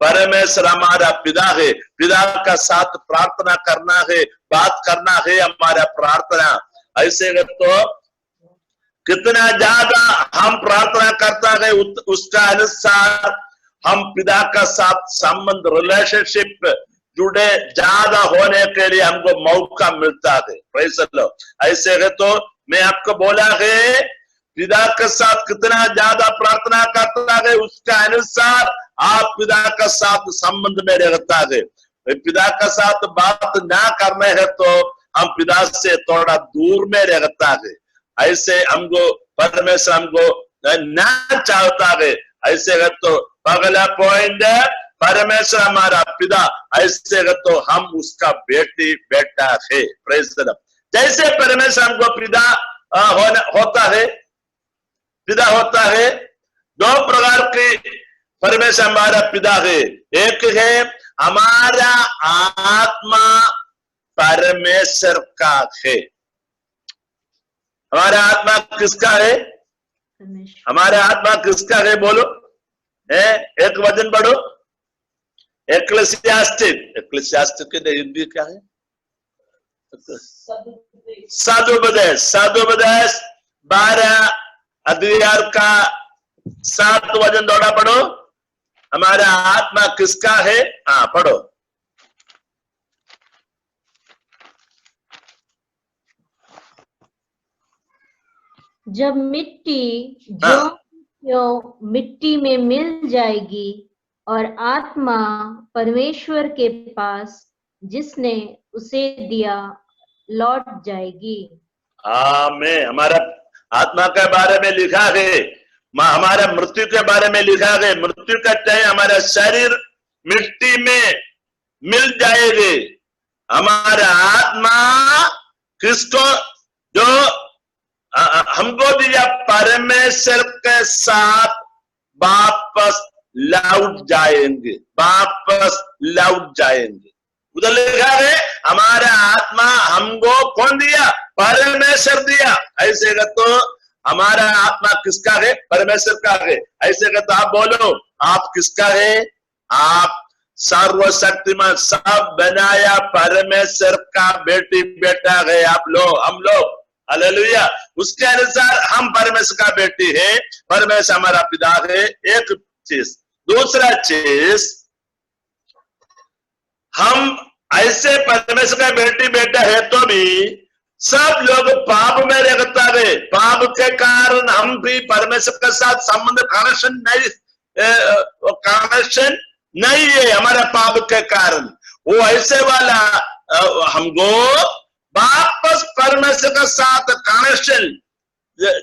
परमेश्वर हमारा पिता है, पिता का साथ प्रार्थना करना है, बात करना है हमारा प्रार्थना। ऐसे तो कितना ज्यादा हम प्रार्थना करता है उसका अनुसार हम पिता का साथ संबंध रिलेशनशिप जुड़े ज्यादा होने के लिए हमको मौका मिलता है। Praise the Lord. ऐसे है तो मैं आपको बोला है पिता के साथ कितना ज्यादा प्रार्थना करता है उसका अनुसार आप पिता का साथ संबंध में रहता है। पिता का साथ बात ना करने है तो हम पिता से थोड़ा दूर में रहता है। ऐसे हमको परमेश्वर हमको ना चाहता है। ऐसे है तो अगला पॉइंट है परमेश्वर हमारा पिता। ऐसे है तो हम उसका बेटी बेटा है। Praise the Lord. जैसे परमेश्वर हमको पिता होता है, पिता होता है, दो प्रकार की परमेश्वर हमारा पिता है। एक है हमारा आत्मा परमेश्वर का है। हमारा आत्मा किसका है? हमारा आत्मा किसका है बोलो? एक वचन पढ़ो। एक्लेसियास्टिक। एक्लेसियास्टिक के हिंदी क्या है? साधुपदेश। साधुपदेश 12 अध्याय का 7 वचन दौड़ा पढ़ो। हमारा आत्मा किसका है? हाँ पढ़ो। जब मिट्टी जो मिट्टी में मिल जाएगी और आत्मा परमेश्वर के पास जिसने उसे दिया लौट जाएगी। आमीन। हमारा आत्मा के बारे में लिखा है, हमारा मृत्यु के बारे में लिखा है। मृत्यु का टाइम हमारा शरीर मिट्टी में मिल जाएगी। हमारा आत्मा किसको, जो हमको दिया, परमेश्वर के साथ वापस लौट जाएंगे, वापस लौट जाएंगे। उधर लिखा है हमारा आत्मा हमको कौन दिया? परमेश्वर दिया। ऐसे का तो हमारा आत्मा किसका है? परमेश्वर का है। ऐसे का तो आप बोलो, आप किसका है? आप सर्वशक्तिमान, सब बनाया परमेश्वर का बेटी बेटा है आप लोग, हम लोग। हालेलुया। उसके अनुसार हम परमेश्वर का बेटी है, परमेश्वर हमारा पिता है। एक चीज। दूसरा चीज, हम ऐसे परमेश्वर का बेटी बेटा है तो भी सब लोग पाप में रहता है। पाप के कारण हम भी परमेश्वर के साथ संबंध कनेक्शन नहीं है हमारा पाप के कारण। वो ऐसे वाला हमको वापस परमेश्वर के साथ कनेक्शन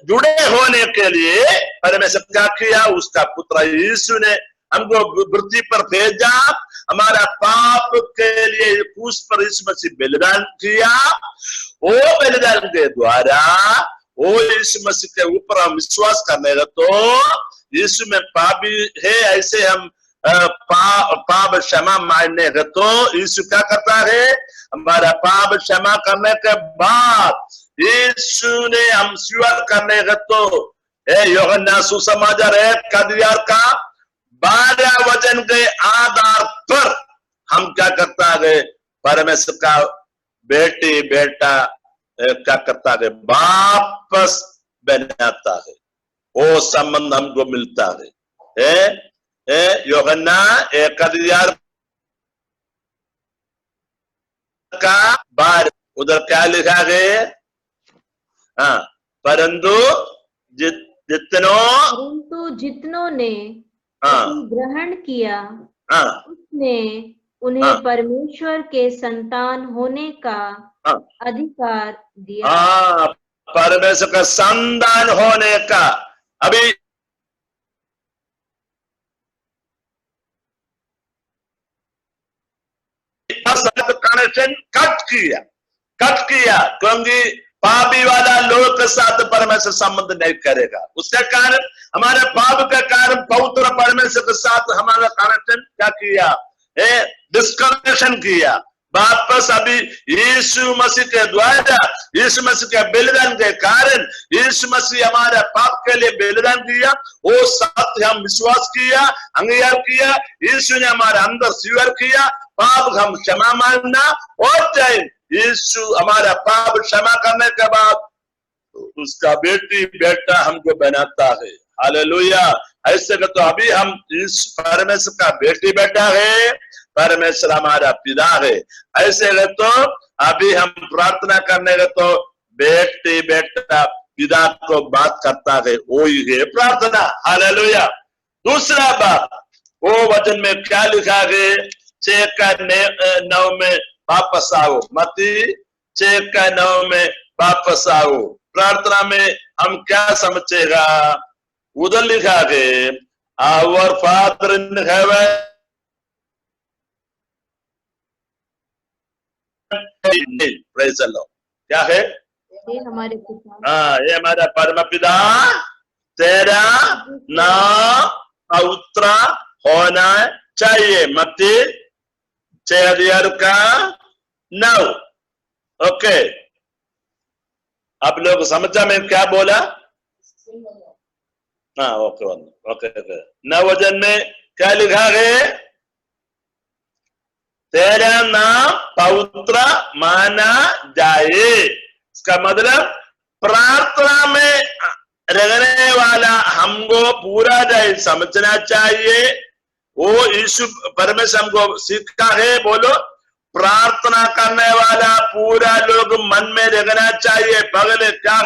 जुड़े होने के लिए परमेश्वर क्या किया? उसका पुत्र यीशु ने हमको पृथ्वी पर भेजा। हमारा पाप के लिए क्रूस पर यीशु मसीह बलिदान किया। वो बलिदान के द्वारा वो यीशु मसीह के ऊपर हम विश्वास करने का तो यीशु में पापी है, ऐसे हम पाप क्षमा मांगने का तो यीशु क्या करता है? हमारा पाप क्षमा करने के बाद यीशु ने हम स्वीकार करने का तो यूहन्ना सुसमाचार 1 का 12 वचन के आधार पर हम क्या करता है? परमेश्वर का बेटी बेटा क्या करता है? वापस बनाता है। वो संबंध हमको मिलता है। यूहन्ना 1 का 12 उधर क्या लिखा है? हाँ, परंतु जितनों ने ग्रहण किया उसने उन्हें परमेश्वर के संतान होने का अधिकार दिया। परमेश्वर का संतान होने का। अभी कनेक्शन कट किया क्योंकि पापी वाला लोग के साथ परमेश्वर संबंध नहीं करेगा। उसके कारण, हमारे पाप के कारण पवित्र परमेश्वर के साथ हमारा कनेक्शन क्या किया? डिस्कनेक्शन किया। वापस अभी यीशु मसीह के द्वारा, यीशु मसीह के बलिदान के कारण, यीशु मसीह हमारे पाप के लिए बलिदान किया। वो सत्य हम विश्वास किया, अंगीकार किया। यीशु ने हमारे अंदर स्वीकार किया। पाप हम क्षमा मांगना और जाए। यीशु हमारा पाप क्षमा करने के बाद उसका बेटी बेटा हमको बनाता है। हालेलुया। ऐसे में तो अभी हम इस परमेश्वर का बेटी बेटा है, परमेश्वर हमारा पिता है। ऐसे में तो अभी हम प्रार्थना करने का तो बेटी बेटा पिता को बात करता है, वो ही है प्रार्थना। हालेलुया। दूसरा बात, वो वचन में क्या लिखा है? 6:9 में वापस आओ। मत्ती 6:9 में वापस आओ। प्रार्थना में हम क्या समझेगा? उधर लिखा है, our father in heaven, praise the lord. क्या है? ये हमारे पिता। हाँ, ये हमारा परम पिता, तेरा नाम पवित्र होना चाहिए। मत्ती 6:9। ओके, आप लोग समझा मैं क्या बोला? हाँ, ओके ओके ओके। 9 वचन में क्या लिखा है? तेरा नाम पवित्र माना जाए। इसका मतलब प्रार्थना में रहने वाला हमको पूरा जाए समझना चाहिए। वो यीशु परमेश्वर हमको सीखा है। बोलो, प्रार्थना करने वाला पूरा लोग मन में रखना चाहिए। पगले क्या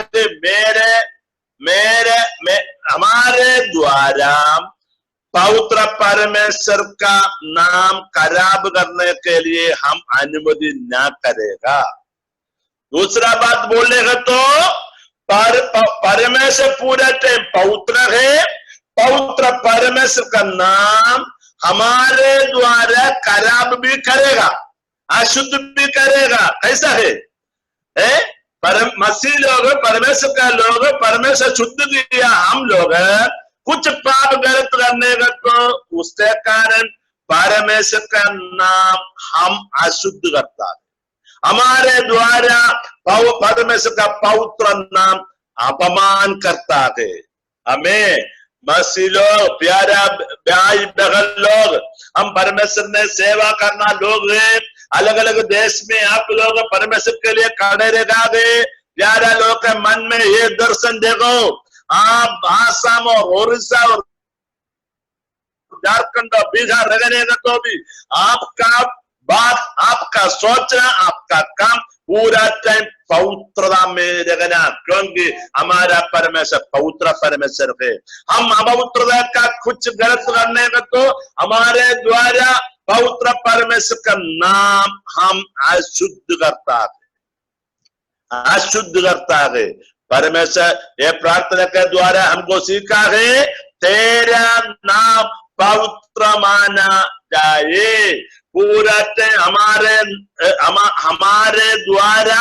हमारे द्वारा पवित्र परमेश्वर का नाम खराब करने के लिए हम अनुमति ना करेगा। दूसरा बात बोलेगा तो परमेश्वर पूरा टाइम पवित्र है, पवित्र परमेश्वर का नाम हमारे द्वारा खराब भी करेगा, अशुद्ध भी करेगा। कैसा है? मसीह लोग, परमेश्वर का लोग, परमेश्वर शुद्ध किया, हम लोग कुछ पाप गलत करने का तो उसके कारण परमेश्वर का नाम हम अशुद्ध करता है, हमारे द्वारा परमेश्वर का पवित्र नाम अपमान करता है। हमें मसीह लोग, प्यारा भाई बहन लोग, हम परमेश्वर में सेवा करना लोग हैं। अलग अलग देश में आप लोग परमेश्वर के लिए खड़े रहोगे। प्यारा लोग के मन में ये दर्शन देखो, आप आसाम और ओडिशा और झारखंड और बिहार रहने का तो भी आपका बात, आपका सोचना, आपका काम पूरा टाइम पवित्रता में रहना, क्योंकि हमारा परमेश्वर पवित्र परमेश्वर है। हम अपवित्रता का कुछ गलत करने का तो हमारे द्वारा पवित्र परमेश्वर का नाम हम अशुद्ध करता है, अशुद्ध करता है। परमेश्वर ये प्रार्थना के द्वारा हमको सीखा है, तेरा नाम पवित्र माना जाए। पूरा हमारे द्वारा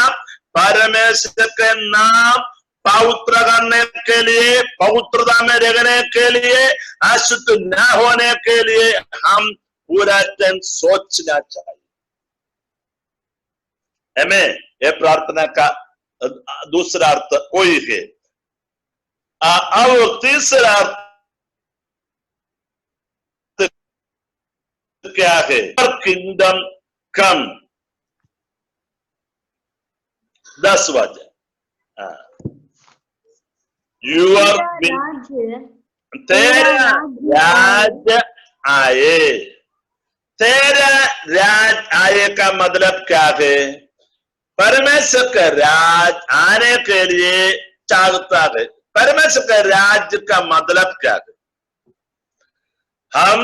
परमेश्वर के नाम पवित्र करने के लिए, पवित्रता में रहने के लिए, अशुद्ध न होने के लिए हम पूरा टाइम सोचना चाहिए। हमें ये प्रार्थना का दूसरा अर्थ कोई है। अब तीसरा अर्थ क्या है? किंगडम कम। 10 वजह तेरा राज आए। तेरा राज आए का मतलब क्या है? परमेश्वर का राज आने के लिए चाहता है। परमेश्वर का राज का मतलब क्या है? हम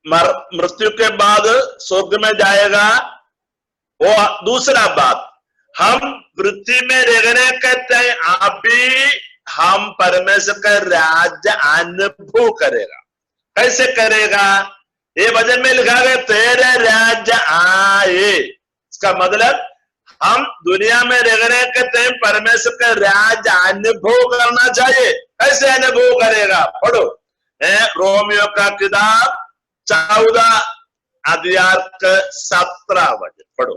मृत्यु के बाद स्वर्ग में जाएगा, वो दूसरा बात। हम पृथ्वी में रहने के टाइम आप भी हम परमेश्वर का राज्य अनुभव करेगा। कैसे करेगा? ये वचन में लिखा गया, तेरे राज्य आए। इसका मतलब हम दुनिया में रहने के टाइम परमेश्वर का राज्य अनुभव करना चाहिए। कैसे अनुभव करेगा? पढ़ो रोमियो का किताब 14 अध्याय 17 वचन पढ़ो।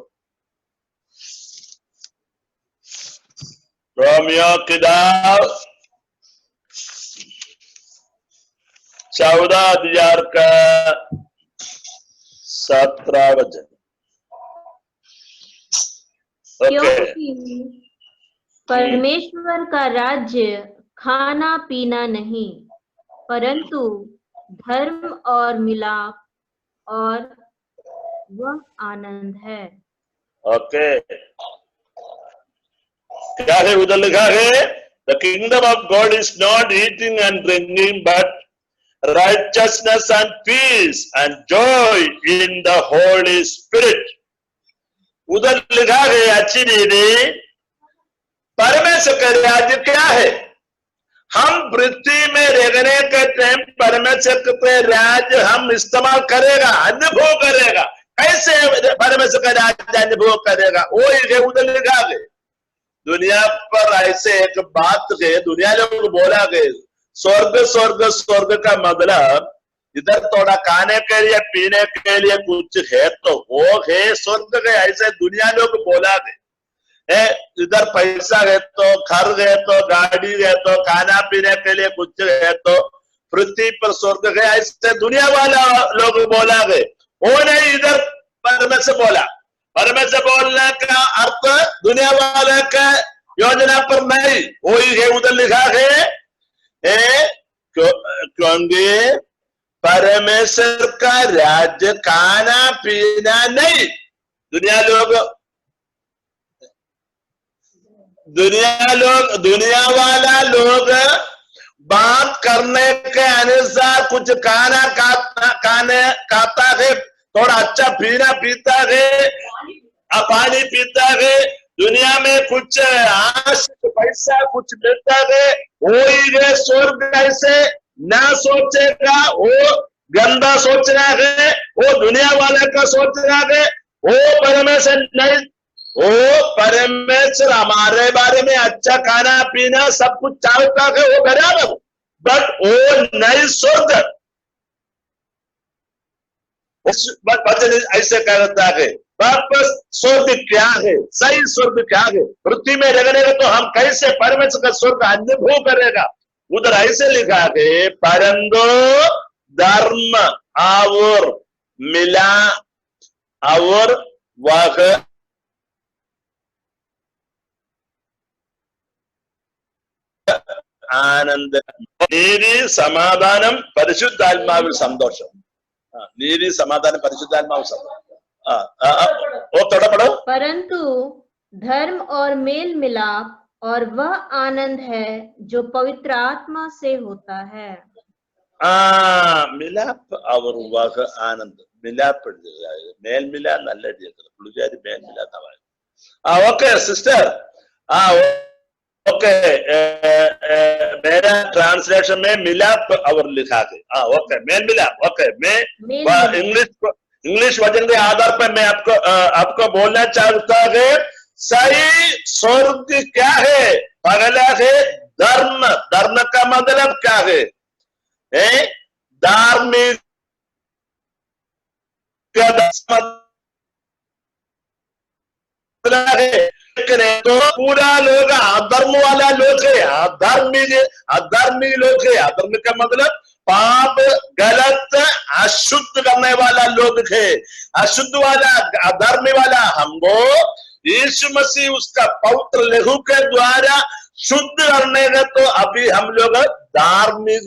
रोमियो किताब 14 अध्याय 17 वचन। क्योंकि परमेश्वर का राज्य खाना पीना नहीं, परंतु धर्म और मिलाप और वह आनंद है। ओके, क्या है उधर लिखा है? The kingdom of God is not eating and drinking but righteousness and peace and joy in the holy spirit. उधर लिखा है अच्छी दीदी, परमेश्वर का राज्य क्या है? हम पृथ्वी में रहने के टाइम परमेश्वर के राज्य हम इस्तेमाल करेगा, अनुभव करेगा। कैसे परमेश्वर का राज्य अनुभव करेगा? वो है उधर लिखा है। दुनिया पर ऐसे एक बात है, दुनिया लोग बोला गए स्वर्ग स्वर्ग स्वर्ग का मतलब इधर थोड़ा खाने के लिए पीने के लिए कुछ है तो वो है स्वर्ग है, ऐसे दुनिया लोग बोला गए। इधर पैसा है तो, घर है तो, गाड़ी है तो, खाना पीने के लिए कुछ है तो पृथ्वी पर स्वर्ग है, ऐसे दुनिया वाला लोग बोला गए। वो नहीं, इधर परमेश्वर बोला। परमेश्वर बोलने का अर्थ दुनिया वाले का योजना पर नहीं, वही है उधर लिखा है। क्योंकि परमेश्वर का राज्य खाना पीना नहीं। दुनिया वाला लोग बात करने के अनुसार कुछ खाना खाता है, थोड़ा अच्छा पीना पीता है, पानी पीता है, दुनिया में कुछ आश पैसा कुछ मिलता है, वही है स्वर्ग। ऐसे ना सोचेगा, वो गंदा सोचना है, वो दुनिया वाले का सोचना है, वो परमेश्वर नहीं, वो परमेश्वर हमारे बारे में अच्छा खाना पीना सब कुछ चाहता है, वो बराबर, बट वो नहीं स्वर्ग। वचन ऐसे कहता है, वापस स्वर्ग क्या है, सही स्वर्ग क्या है, पृथ्वी में रहने का तो हम कैसे परमेश्वर का स्वर्ग अनुभव करेगा। उधर ऐसे लिखा है, परंतु धर्म और मिला और वह ആനന്ദ നീതി സമാധാനം പരിശുദ്ധാത്മാവിൽ സന്തോഷം. നീതി സമാധാനം പരിശുദ്ധാത്മാവിൽ സന്തോഷം. वो थोड़ा पढ़ो। परंतु धर्म और मेल मिलाप और वह आनंद है जो पवित्र आत्मा से होता है। मिलाप और वह आनंद, मिलाप मेल मिला നല്ല പുള്ളിക്കാരി മേൽ മിലാത്തവായി. ओके सिस्टर, ओके, मेरा ट्रांसलेशन में मिलाप और लिखा है। ओके, मेल मिलाप। ओके, मैं इंग्लिश वचन के आधार पर मैं आपको बोलना चाहता है, सही स्वर्ग क्या है? पहला है धर्म। धर्म का मतलब क्या है? धार्मिक तो पूरा लोग अधर्म वाला लोग है, अधर्मी लोग है। अधर्म का मतलब पाप, गलत, अशुद्ध करने वाला लोग है। अशुद्ध वाला, अधर्मी वाला हमको यीशु मसीह उसका पवित्र लहू के द्वारा शुद्ध करने का, तो अभी हम लोग धार्मिक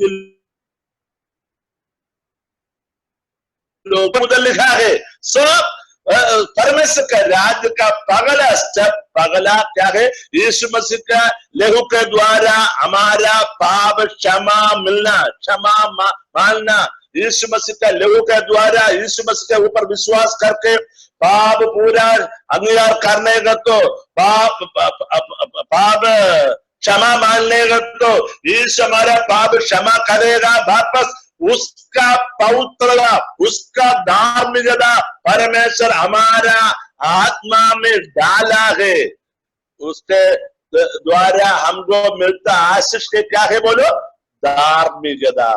लोग उधर लिखा है। सब परमेश्वर का राज्य का पगला स्टेप, पगला क्या है? यीशु मसीह का लहू के द्वारा हमारा पाप क्षमा मिलना, क्षमा मानना। यीशु मसीह का लहू के द्वारा, यीशु मसीह के ऊपर विश्वास करके पाप पूरा अंगीकार करने का, तो पाप क्षमा मानने का, तो यीशु हमारा पाप क्षमा करेगा। वापस उसका पवित्रता, उसका धार्मिकता परमेश्वर हमारा आत्मा में डाला है। उसके द्वारा हमको मिलता आशीष के क्या है? बोलो, धार्मिकता।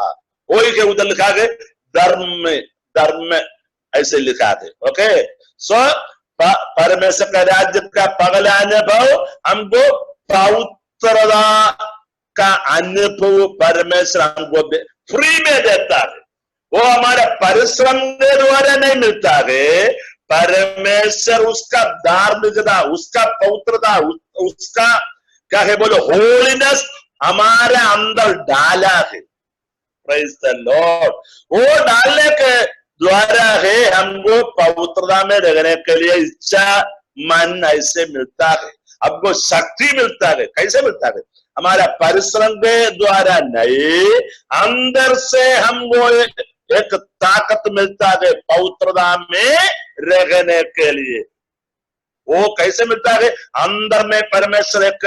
वही के उधर लिखा है धर्म, धर्म ऐसे लिखा है। ओके, सो परमेश्वर का राज्य का पगला अनुभव हमको पवित्रता का अनुभव परमेश्वर हमको फ्री में देता है। वो हमारा परिश्रम के द्वारा नहीं मिलता है। परमेश्वर उसका धार्मिकता, उसका पवित्रता, उसका क्या है? बोलो, होलीनेस हमारे अंदर डाला है। Praise the Lord. वो डालने के द्वारा है हमको पवित्रता में रहने के लिए इच्छा, मन ऐसे मिलता है, हमको शक्ति मिलता है। कैसे मिलता है? हमारा परिश्रम के द्वारा नहीं, अंदर से हमको एक ताकत मिलता है पवित्रता में रहने के लिए। वो कैसे मिलता है? अंदर में परमेश्वर एक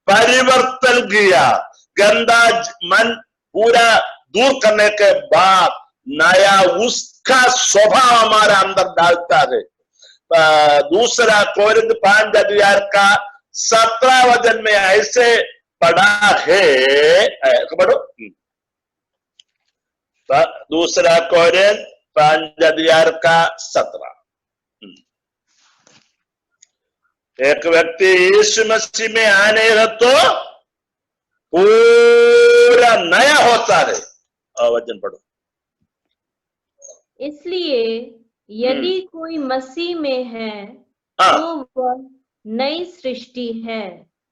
परिवर्तन किया, गंदा मन पूरा दूर करने के बाद नया उसका स्वभाव हमारा अंदर डालता है। दूसरा कोरिन्थ 5:17 वचन में ऐसे पढ़ा है, पढ़ो। दूसरा कोरिन्थ 5:17। एक व्यक्ति यीशु मसीह में आने का तो पूरा नया होता है। वचन पढ़ो। इसलिए यदि कोई मसीह में है तो वह नई सृष्टि है।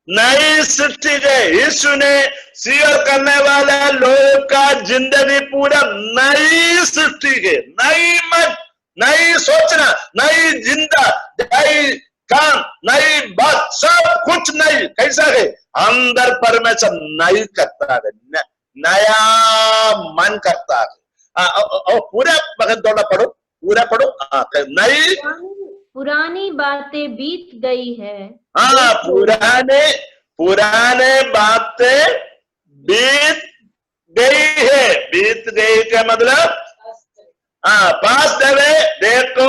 नई सृष्टि है। यीशु ने स्वीकार करने वाला लोग का जिंदगी पूरा नई सृष्टि है। नई मन, नई सोचना, नई जिंदा, नई काम, नई बात, सब कुछ नई। कैसा है? अंदर परमेश्वर नई करता है, नया मन करता है। पूरा वक्त थोड़ा पढ़ो, पूरा पढ़ो। नई पुरानी बातें बीत गई है। हाँ, पुराने बातें बीत गई है। बीत गई का मतलब पास देवे, देखो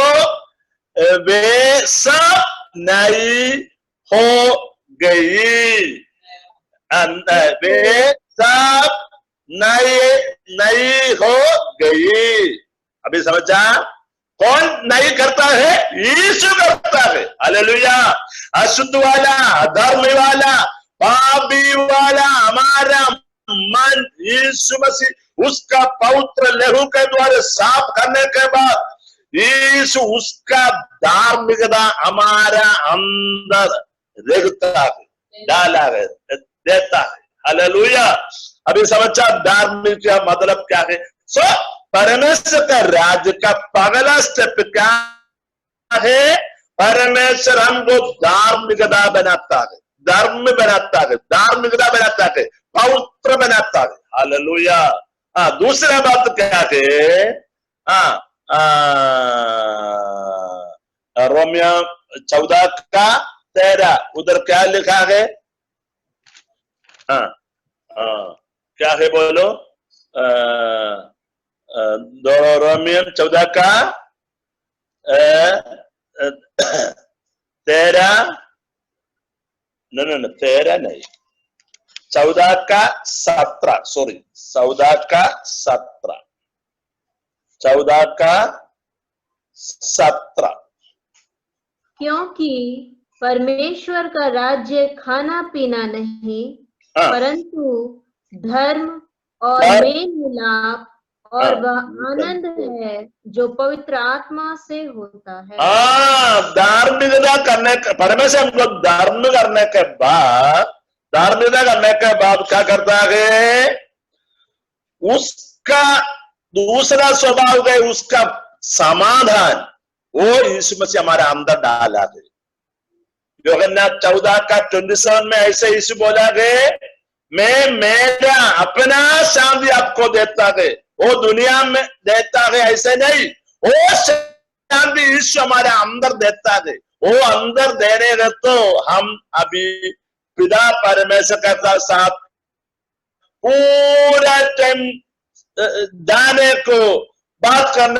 वे सब नई हो गई। वे सब नई हो गई। अभी समझा? कौन नई करता है? यीशु करता है। हालेलुया। अशुद्ध वाला, अधर्म वाला, पापी वाला हमारा मन यीशु मसीह उसका पवित्र लहू के द्वारा साफ करने के बाद यीशु उसका धार्मिकता हमारा अंदर रखता है, डाला है, देता है। हालेलुया। अभी समझा धार्मिक का मतलब क्या है? सो परमेश्वर का राज्य का पहला स्टेप क्या है? परमेश्वर हमको धार्मिकता बनाता है, धर्म बनाता है, धार्मिकता बनाता है, पवित्र बनाता है। हालेलुया। दूसरा बात क्या है? रोमियो 14:13 उधर क्या लिखा है? क्या है बोलो? रोमियो 14:13 13 नहीं, 14:17 सॉरी 14:17 14:17 क्योंकि परमेश्वर का राज्य खाना पीना नहीं परंतु धर्म और मेल मिलाप और वह आनंद है जो पवित्र आत्मा से होता है। धार्मिकता करने का परमेश्वर हमको धार्मिकता करने के बाद क्या करता है? उसका दूसरा स्वभाव है, उसका समाधान वो यीशु मसीह हमारे अंदर डाला है। यूहन्ना 14:27 में ऐसे यीशु बोला है, मैं मेरा अपना शांति आपको देता है, वो दुनिया में देता है ऐसे नहीं, वो शांति यीशु हमारे अंदर देता है। वो अंदर देने का तो हम अभी पिता परमेश्वर के साथ पूरा टाइम जाने को बात करने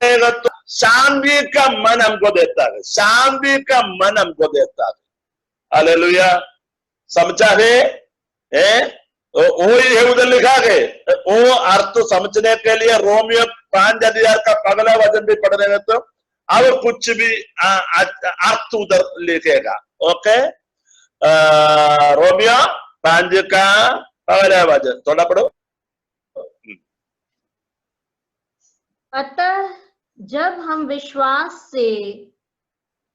तो शांति का मन हमको देता है, शांति का मन हमको देता है। हालेलुया। समझा है? वो ही है उधर लिखा है। वो अर्थ समझने के लिए रोमियो 5:10 का पगला वचन भी पढ़ने में तो और कुछ भी अर्थ उधर लिखेगा। ओके, रोमियो 5 का पगला वचन थोड़ा पढ़ो। अतः जब हम विश्वास से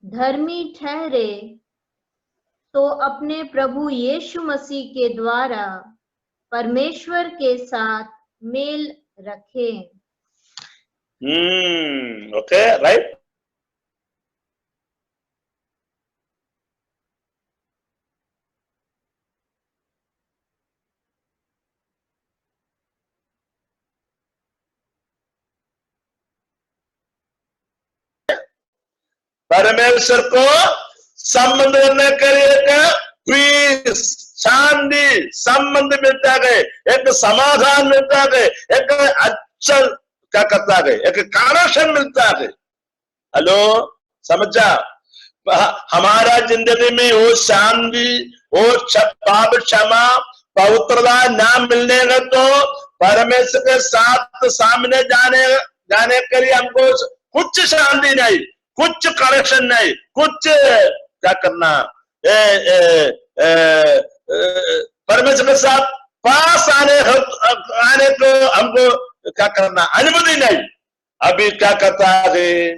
धर्मी ठहरे तो अपने प्रभु यीशु मसीह के द्वारा परमेश्वर के साथ मेल रखें। Okay, right. परमेश्वर को संबंध करने के लिए पीस, शांति संबंध मिलता है, एक समाधान मिलता है, एक अच्छा क्या करता है, एक कनेक्शन मिलता है। हेलो, समझा? हमारा जिंदगी में वो शांति, वो पाप क्षमा, पवित्रता ना मिलने का तो परमेश्वर के साथ सामने जाने के लिए हमको कुछ शांति नहीं, कुछ कनेक्शन नहीं, कुछ क्या करना, परमेश्वर के साथ पास आने को हमको क्या करना, अनुमति नहीं। अभी क्या करता है?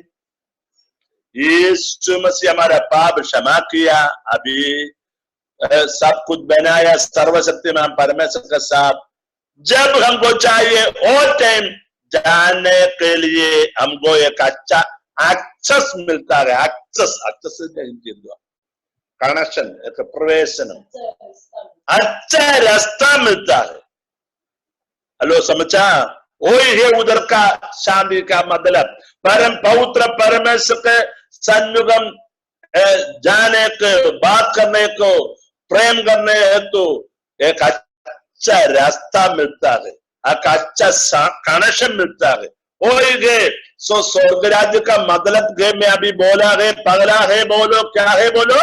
यीशु मसीह हमारा पाप क्षमा किया, अभी सब कुछ बनाया, सर्वशक्तिमान परमेश्वर के साथ जब हमको चाहिए वो टाइम जाने के लिए हमको एक अच्छा एक्सेस मिलता है। एक्सेस कनेक्शन, एक प्रवेशन, अच्छा रास्ता मिलता है। हेलो, समझा? वही है उधर का शांति का मतलब। परम पवित्र परमेश्वर के संयुगम जाने को, बात करने को, प्रेम करने हेतु एक अच्छा रास्ता मिलता है, एक अच्छा कनेक्शन मिलता है। वही है सो स्वर्ग राज्य का मतलब है, मैं अभी बोला है, पगला है, बोलो क्या है, बोलो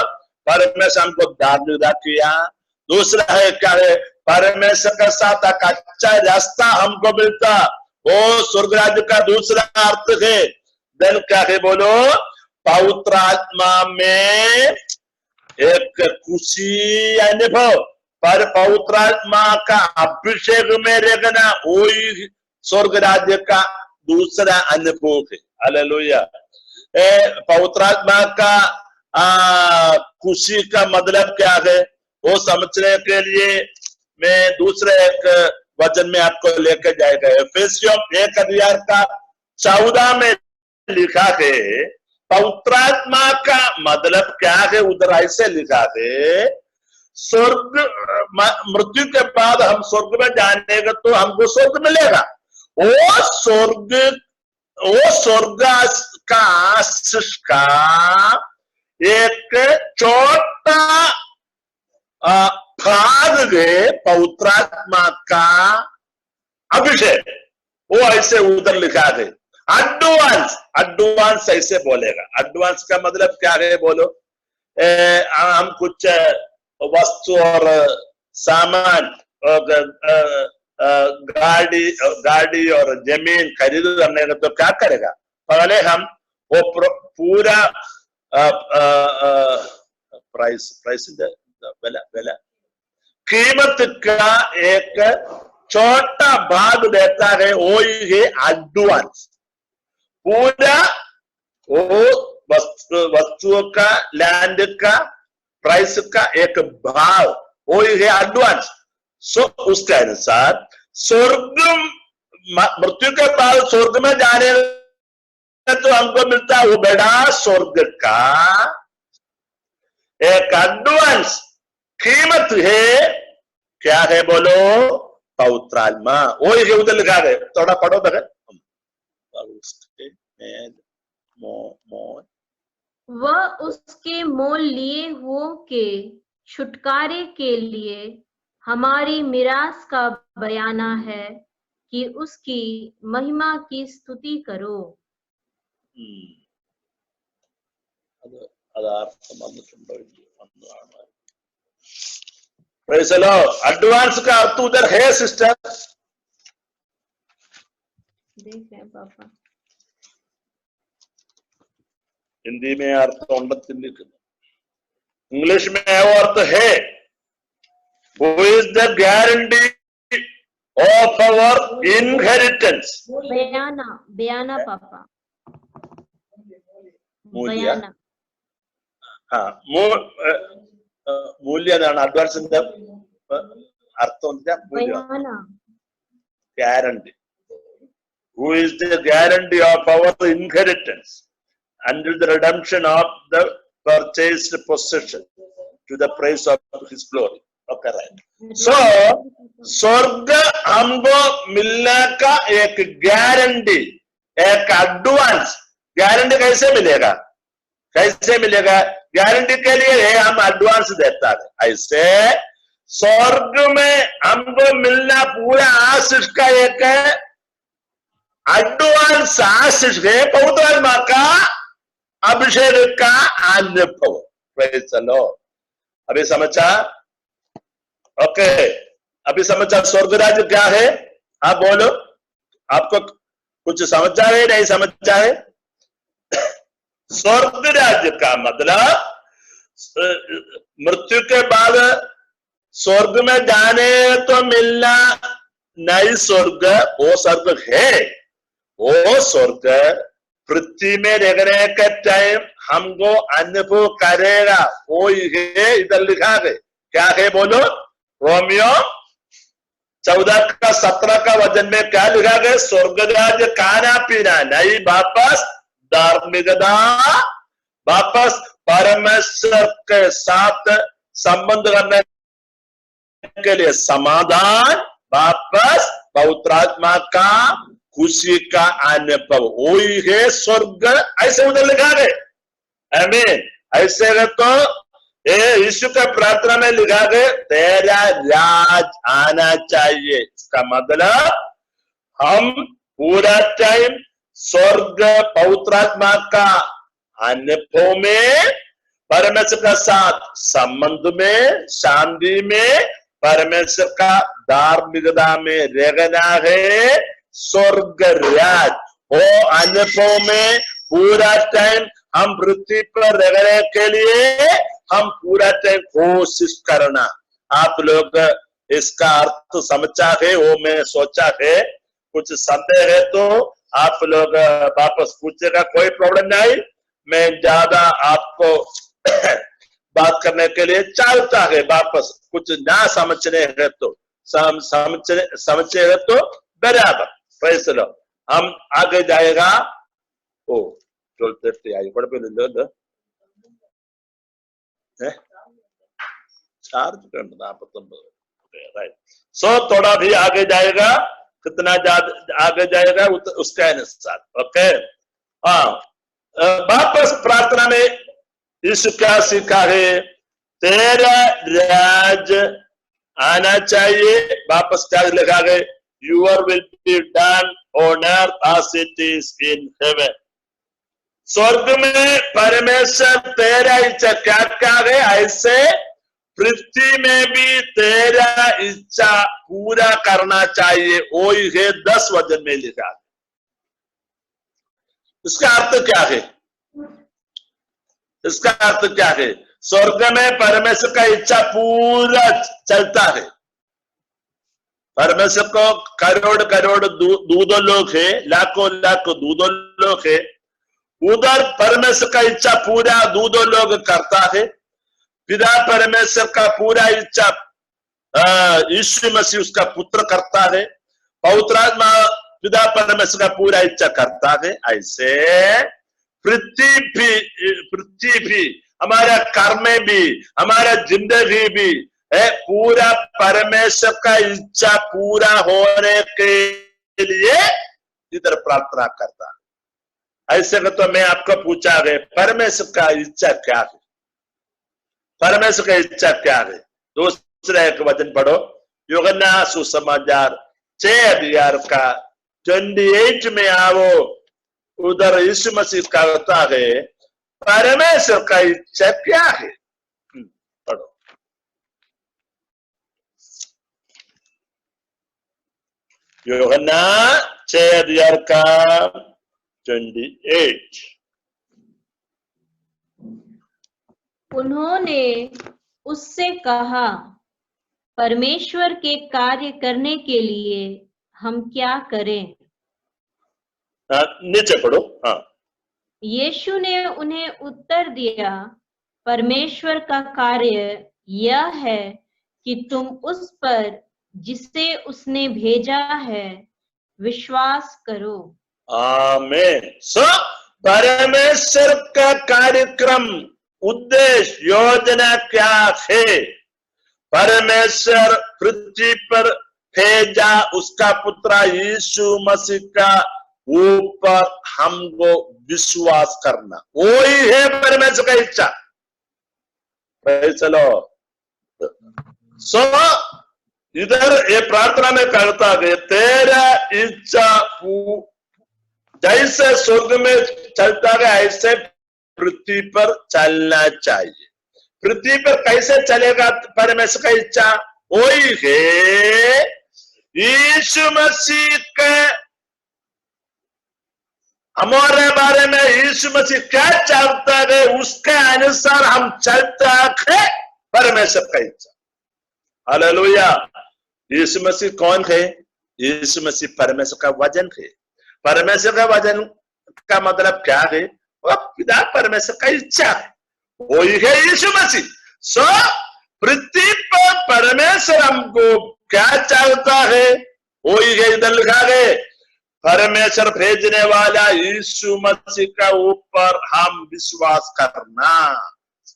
परमेश्वर हमको धार्मिकता किया। दूसरा है क्या है, परमेश्वर के साथ एक अच्छा रास्ता हमको मिलता, वो स्वर्ग राज्य का दूसरा अर्थ है। देन क्या है, बोलो पवित्र आत्मा में एक खुशी अनुभव, पर पवित्र आत्मा का अभिषेक में रहना वही स्वर्ग राज्य का दूसरा अनुभव है। हालेलुया। पवित्र आत्मा का खुशी का मतलब क्या है वो समझने के लिए मैं दूसरे एक वचन में आपको लेकर जाएगा। एफेसियों 1:14 में लिखा है, पवित्र आत्मा का मतलब क्या है, उधर ऐसे लिखा है, स्वर्ग मृत्यु के बाद हम स्वर्ग में जानेगा तो हमको स्वर्ग मिलेगा। वो स्वर्ग का आशीष का एक छोटा भाग है पवित्र आत्मा का अभिषेक, वो ऐसे उधर लिखा है। एडवांस ऐसे बोलेगा। एडवांस का मतलब क्या है, बोलो हम कुछ वस्तु और सामान और गाड़ी और जमीन खरीद करने का तो क्या करेगा, पहले हम वो पूरा प्राइस बेला कीमत का एक छोटा भाग देता है, वो ही है एडवांस। पूरा वो वस्तुओं का, लैंड का, प्राइस का एक भाव, वो ही है एडवांस। सो उसके अनुसार स्वर्ग, मृत्यु के बाद स्वर्ग में जाने तो हमको मिलता है वो बड़ा स्वर्ग का एक एडवांस कीमत है। क्या है, बोलो पवित्र आत्मा। वो ही उधर लिखा है, थोड़ा पढ़ो बगैर। वह उसके मोल लिए हुओं के छुटकारे के लिए हमारी मिरास का बयाना है कि उसकी महिमा की स्तुति करो। एडवांस का अर्थ उधर है सिस्टर, देख रहे हैं पापा। हिंदी में अर्थ इंग्लिश में वो अर्थ है, who is the guarantee of our inheritance। बयाना पापा, ബയാന. മൂല്യം എന്നാണ് അഡ്വാൻസിന്റെ അർത്ഥം. Guarantee. Who is the guarantee of our inheritance until the redemption of the purchased possession to the praise of his glory. Okay, right. So स्वर्ग हमको मिलने का एक guarantee, एक एडवांस। गारंटी कैसे मिलेगा, कैसे मिलेगा? गारंटी के लिए हम एडवांस देता है। ऐसे स्वर्ग में हमको मिलना पूरा आशीष का एक एडवांस आशीष है, पवित्र आत्मा का अभिषेक का अनुभव। Praise the Lord. अभी समझा? ओके, अभी समझा स्वर्ग राज्य क्या है? आप बोलो, आपको कुछ समझा है, नहीं समझा है? स्वर्ग राज्य का मतलब मृत्यु के बाद स्वर्ग में जाने तो मिलना नई स्वर्ग, वो स्वर्ग है। वो स्वर्ग पृथ्वी में रहने के टाइम हमको अनुभव करेगा, वो है। इधर लिखा है, क्या है बोलो? रोमियो 14:17 का वचन में क्या लिखा गया? स्वर्ग राज्य खाना पीना नहीं, वापस धार्मिकता, वापस परमेश्वर के साथ संबंध करने के लिए समाधान, वापस पवित्र आत्मा का खुशी का अनुभव, वही है स्वर्ग। ऐसे उधर लिखा है, आमीन। ऐसे है तो यीशु का प्रार्थना में लिखा गया तेरा राज आना चाहिए। इसका मतलब हम पूरा टाइम स्वर्ग पवित्र आत्मा का अनुभव में, परमेश्वर का साथ संबंध में, शांति में, परमेश्वर का धार्मिकता में रहना है स्वर्ग राज। वो अनुभव में पूरा टाइम हम पृथ्वी पर रहने के लिए हम पूरा टाइम कोशिश करना। आप लोग इसका अर्थ समझा है, वो मैं सोचा है। कुछ संदेह है तो आप लोग वापस पूछेगा, कोई प्रॉब्लम नहीं। मैं ज्यादा आपको बात करने के लिए चाहता है। वापस कुछ ना समझने है तो समझे है तो बराबर फैसला हम आगे जाएगा। ओ 12:30 आई पड़ चार्ज करना राइट। सो थोड़ा भी आगे जाएगा, कितना आगे जाएगा उसके अनुसार। ओके, हाँ। वापस प्रार्थना में यीशु क्या सीखा है? तेरा राज आना चाहिए। वापस क्या लिखा गया? Your will be done on earth as it is in heaven. स्वर्ग में परमेश्वर तेरा इच्छा क्या क्या है, ऐसे पृथ्वी में भी तेरा इच्छा पूरा करना चाहिए। वही है 10 वचन में लिखा। इसका अर्थ क्या है? इसका अर्थ क्या है? स्वर्ग में परमेश्वर का इच्छा पूरा चलता है। परमेश्वर को करोड़ करोड़ दूधों लोग है, लाखों लाखों दूधों लोग है। उधर परमेश्वर का इच्छा पूरा दूधों लोग करता है। पिता परमेश्वर का पूरा इच्छा यीशु मसीह उसका पुत्र करता है। पवित्र आत्मा पिता परमेश्वर का पूरा इच्छा करता है। ऐसे पृथ्वी भी, हमारा कर्म भी, हमारा जिंदगी भी है पूरा परमेश्वर का इच्छा पूरा होने के लिए इधर प्रार्थना करता है। ऐसे में तो मैं आपको पूछा गया परमेश्वर का इच्छा क्या है? परमेश्वर का इच्छा क्या है? दूसरा एक वचन पढ़ो, यूहन्ना सुसमाचार 6 का 28 में आओ। उधर यीशु मसीह कहता है परमेश्वर का इच्छा क्या है? पढ़ो। यूहन्ना 6 का 28। उन्होंने उससे कहा, परमेश्वर के कार्य करने के लिए हम क्या करें? नीचे पढ़ो। हाँ। यीशु ने उन्हें उत्तर दिया, परमेश्वर का कार्य यह है कि तुम उस पर जिसे उसने भेजा है विश्वास करो। आमीन। परमेश्वर का कार्यक्रम, उद्देश्य, योजना क्या है? परमेश्वर पृथ्वी पर भेजा उसका पुत्र यीशु मसीह का ऊपर हमको विश्वास करना, वही है परमेश्वर का इच्छा। चलो इधर ये प्रार्थना में करता है तेरा इच्छा जैसे स्वर्ग में चलता है ऐसे पृथ्वी पर चलना चाहिए। पृथ्वी पर कैसे चलेगा परमेश्वर का इच्छा? वही है यीशु मसीह के हमारे बारे में यीशु मसीह क्या चाहता है उसके अनुसार हम चलता है परमेश्वर का इच्छा। हालेलुया। यीशु मसीह कौन है? यीशु मसीह परमेश्वर का वचन है। परमेश्वर का वचन का मतलब क्या है? वह पिता परमेश्वर का इच्छा है, वही है यीशु मसीह। पृथ्वी पर परमेश्वर हमको क्या चाहता है वही है इधर लिखा है, परमेश्वर भेजने वाला यीशु मसीह का ऊपर हम विश्वास करना।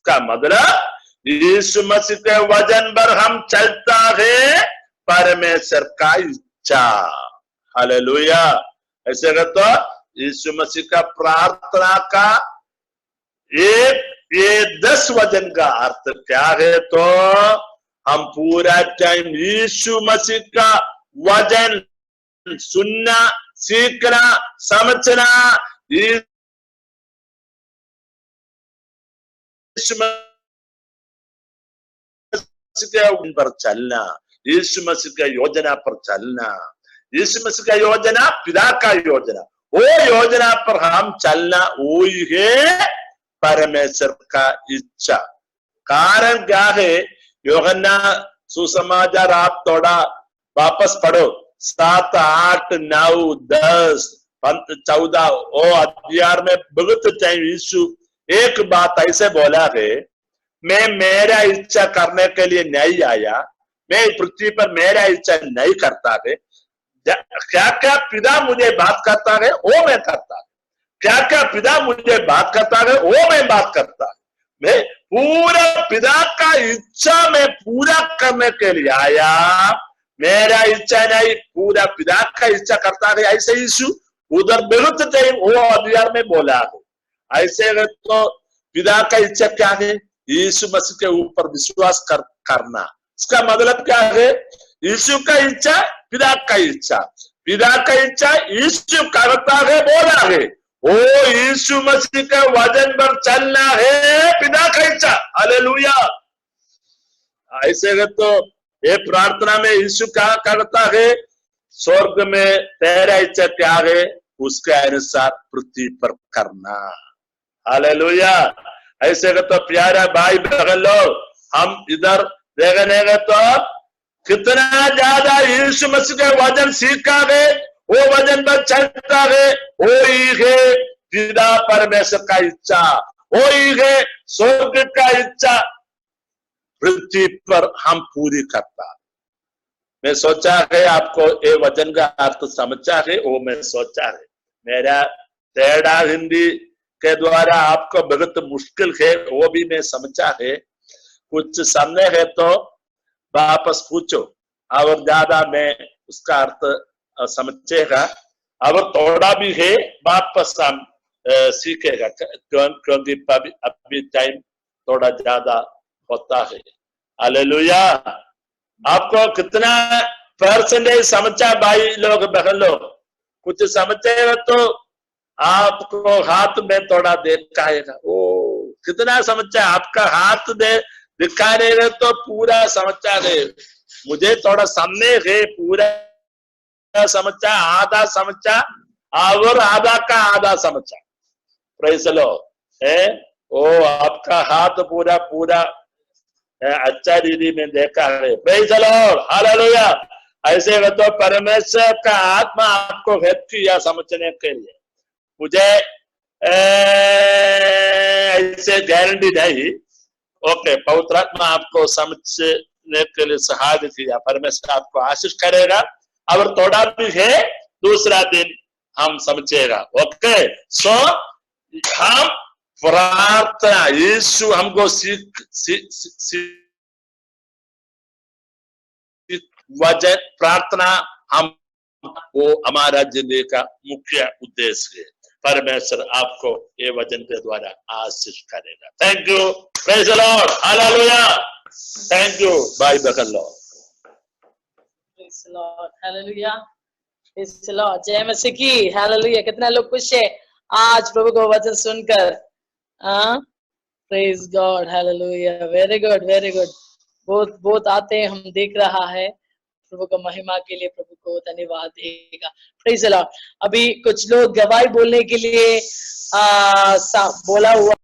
इसका मतलब यीशु मसीह के वचन पर हम चलता है परमेश्वर का इच्छा। हालेलुया। ऐसे तो यीशु मसीह का प्रार्थना का ये 10 वचन का अर्थ क्या है? तो हम पूरा टाइम यीशु मसीह का वचन सुनना, सीखना, समझना, यीशु मसीह के पर चलना, यीशु मसीह का योजना पर चलना। यीशु मसीह का योजना पिता का योजना, वो योजना पर हम चलना, वही है परमेश्वर का इच्छा। कारण क्या है? यूहन्ना सुसमाचार आप थोड़ा वापस पढ़ो, 7, 8, 9, 10, 14 ओ अध्याय में बहुत टाइम यीशु एक बात ऐसे बोला है, मैं मेरा इच्छा करने के लिए नहीं आया, मैं पृथ्वी पर मेरा इच्छा नहीं करता है। क्या क्या पिता मुझे बात करता है वो मैं करता है, क्या क्या पिता मुझे बात करता है वो मैं बात करता है। मैं पूरा पिता का इच्छा में पूरा करने के लिए आया, मेरा इच्छा नहीं, पूरा पिता का इच्छा करता है। ऐसे यीशु उधर बहुत टाइम वो अध्याय में बोला है। ऐसे तो पिता का इच्छा क्या है? यीशु मसीह के ऊपर विश्वास करना। इसका मतलब क्या है? यीशु का इच्छा पिता का इच्छा, पिता का इच्छा यीशु करता है, बोला है, ओ यीशु मसीह के वचन पर चलना है पिता का इच्छा। हालेलुया। ऐसे तो ये प्रार्थना में यीशु क्या करता है? स्वर्ग में तेरा इच्छा क्या है उसके अनुसार पृथ्वी पर करना। हालेलुया। ऐसे तो प्यारा भाई बहन लोग, हम इधर देखने तो कितना ज्यादा यीशु मसीह के वचन सीखा है, वो वचन पर चलता है, वो ही है पिता परमेश्वर का इच्छा, वो ही है स्वर्ग का इच्छा पृथ्वी पर हम पूरी करता। मैं सोचा है आपको ये वचन का अर्थ समझा है, वो मैं सोचा है। मेरा टेढ़ा हिंदी के द्वारा आपको बहुत मुश्किल है, वो भी मैं समझा है। कुछ समझे है तो वापस पूछो, और ज्यादा मैं उसका अर्थ समझेगा, और थोड़ा भी है वापस हम सीखेगा, क्योंकि अभी टाइम थोड़ा ज्यादा होता है। हालेलुया। आपको कितना परसेंटेज समझा भाई लोग बहन लोग? कुछ समझेगा तो आपको हाथ में थोड़ा दिखाएगा, ओ कितना समझा। आपका हाथ दे दिखाने तो पूरा समझा है। मुझे थोड़ा सामने है, पूरा समझा, आधा समझा, और आधा का आधा समझा। प्रेज़ द लॉर्ड है। ओ आपका हाथ पूरा पूरा अच्छा दीदी में देखा है। Praise the lord. हालेलुया। ऐसे तो परमेश्वर का आत्मा आपको हेल्प किया समझने के लिए। मुझे ऐसे गारंटी नहीं, ओके, पवित्र आत्मा आपको समझने के लिए सहायता किया। परमेश्वर आपको आशीष करेगा, और थोड़ा भी है दूसरा दिन हम समझेगा। ओके, सो हम प्रार्थना, यीशु हमको वचन प्रार्थना, हम वो हमारा जिंदगी का मुख्य उद्देश्य है। परमेश्वर आपको ये वचन के द्वारा आशीष करेगा। Thank you. Praise the lord. Hallelujah. Thank you भाई बहन लोग। Praise the lord. Hallelujah. Praise the Lord. जय मसीह की। हालेलुया। कितना लोग खुश है आज प्रभु का वचन सुनकर? Praise God. Hallelujah. Very good, very good. बहुत बहुत आते हैं, हम देख रहा है। प्रभु का महिमा के लिए प्रभु को धन्यवाद देगा। Praise the Lord. अभी कुछ लोग गवाही बोलने के लिए बोला हुआ